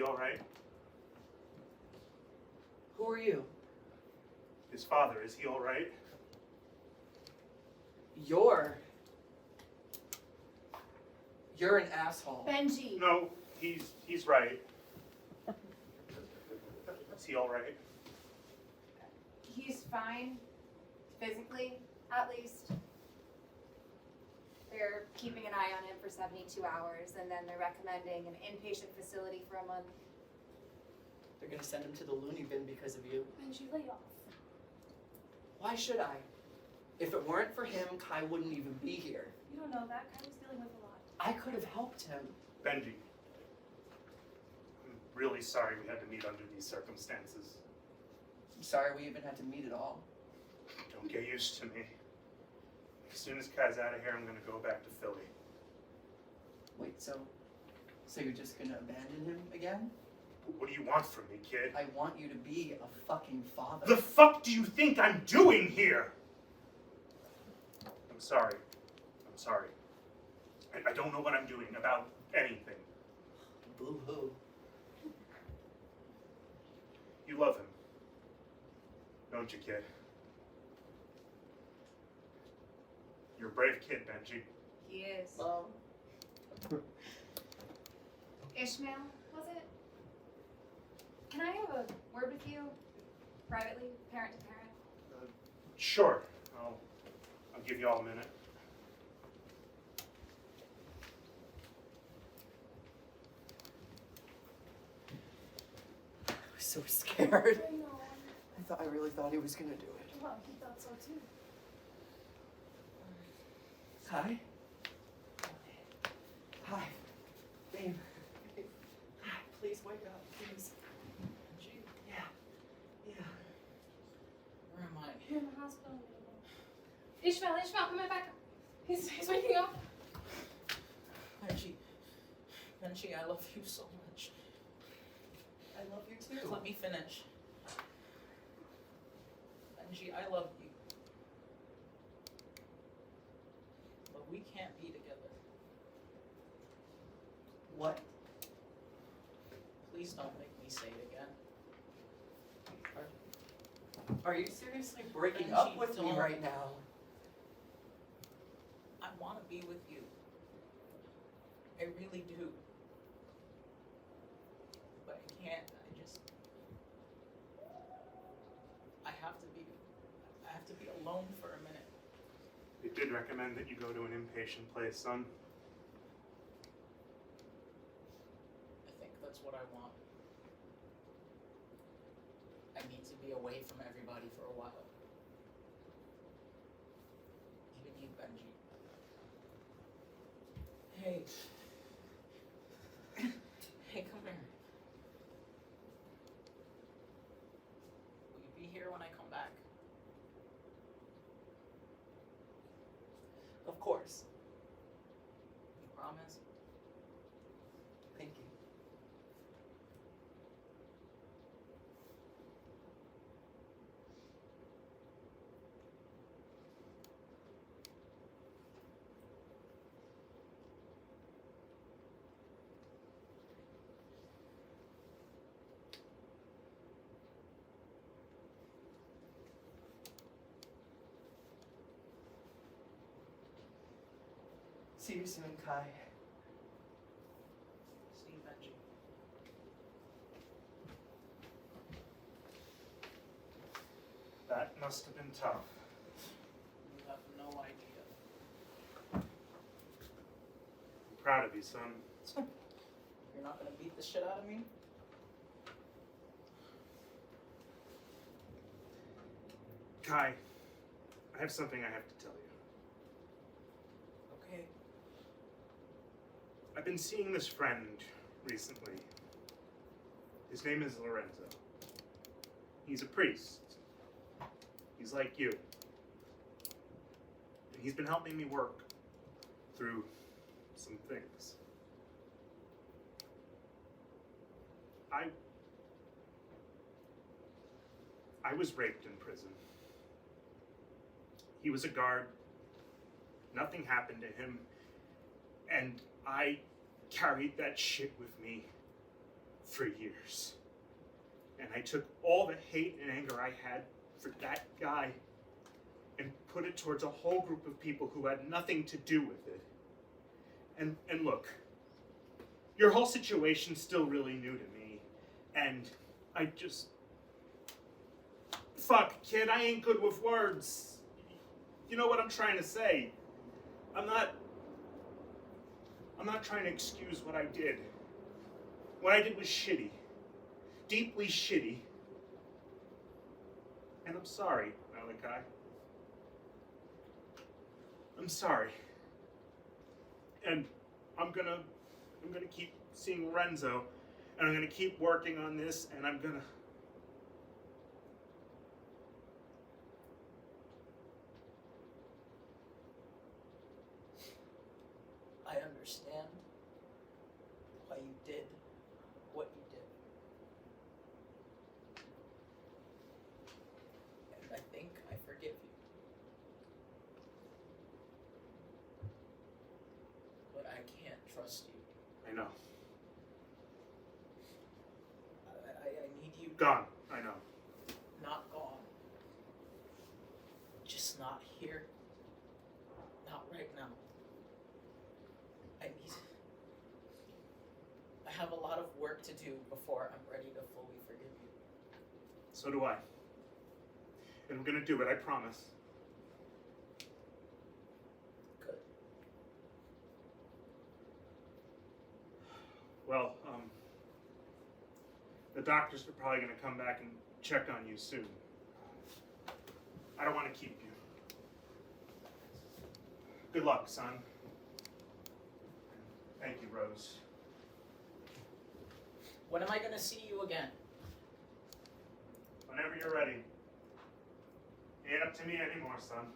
alright? Who are you? His father, is he alright? You're an asshole. Benji. No, he's right. Is he alright? He's fine, physically, at least. They're keeping an eye on him for 72 hours, and then they're recommending an inpatient facility for a month. They're gonna send him to the loony bin because of you. Benji, lay off. Why should I? If it weren't for him, Kai wouldn't even be here. You don't know that. Kai was dealing with a lot. I could have helped him. Benji. I'm really sorry we had to meet under these circumstances. I'm sorry we even had to meet at all. Don't get used to me. As soon as Kai's out of here, I'm gonna go back to Philly. Wait, so you're just gonna abandon him again? What do you want from me, kid? I want you to be a fucking father. The fuck do you think I'm doing here? I'm sorry. I'm sorry. I don't know what I'm doing about anything. Boo-hoo. You love him, don't you, kid? You're a brave kid, Benji. He is. Well, Ishmael, was it? Can I have a word with you, privately, parent to parent? Sure. I'll give you all a minute. I was so scared. I know. I really thought he was gonna do it. Well, he thought so too. Hi. Hi. Babe. Hi, please wake up, please. Benji, Yeah. Yeah. where am I? You're in the hospital. Ishmael, come back. He's waking up. Benji, I love you so much. I love you too. Let me finish. Benji, I love you. But we can't be together. What? Please don't make me say it again. Are you seriously breaking Benji, up with me don't. right now? I want to be with you. I really do. But I can't. I have to be alone for a minute. They did recommend that you go to an inpatient place, son. I think that's what I want. I need to be away from everybody for a while. Even you, Benji. Hey. Hey, come here. Will you be here when I come back? Of course. You promise? Thank you. See you soon, Kai. See you, Benji. That must have been tough. You have no idea. I'm proud of you, son. You're not gonna beat the shit out of me? Kai, I have something I have to tell you. Okay. I've been seeing this friend recently. His name is Lorenzo. He's a priest. He's like you. And he's been helping me work through some things. I was raped in prison. He was a guard. Nothing happened to him. And I carried that shit with me for years. And I took all the hate and anger I had for that guy and put it towards a whole group of people who had nothing to do with it. And look, your whole situation's still really new to me, and I just... Fuck, kid, I ain't good with words. You know what I'm trying to say. I'm not trying to excuse what I did. What I did was shitty. Deeply shitty. And I'm sorry, Malachi. I'm sorry. And I'm gonna keep seeing Renzo, and I'm gonna keep working on this, and I'm gonna... I understand why you did what you did. And I think I forgive you. But I can't trust you. I know. I need you Gone. I know. not gone. Just not here. Not right now. I have a lot of work to do before I'm ready to fully forgive you. So do I. And I'm gonna do it, I promise. Good. Well, the doctors are probably gonna come back and check on you soon. I don't want to keep you. Good luck, son. Thank you, Rose. When am I gonna see you again? Whenever you're ready. Ain't up to me anymore, son.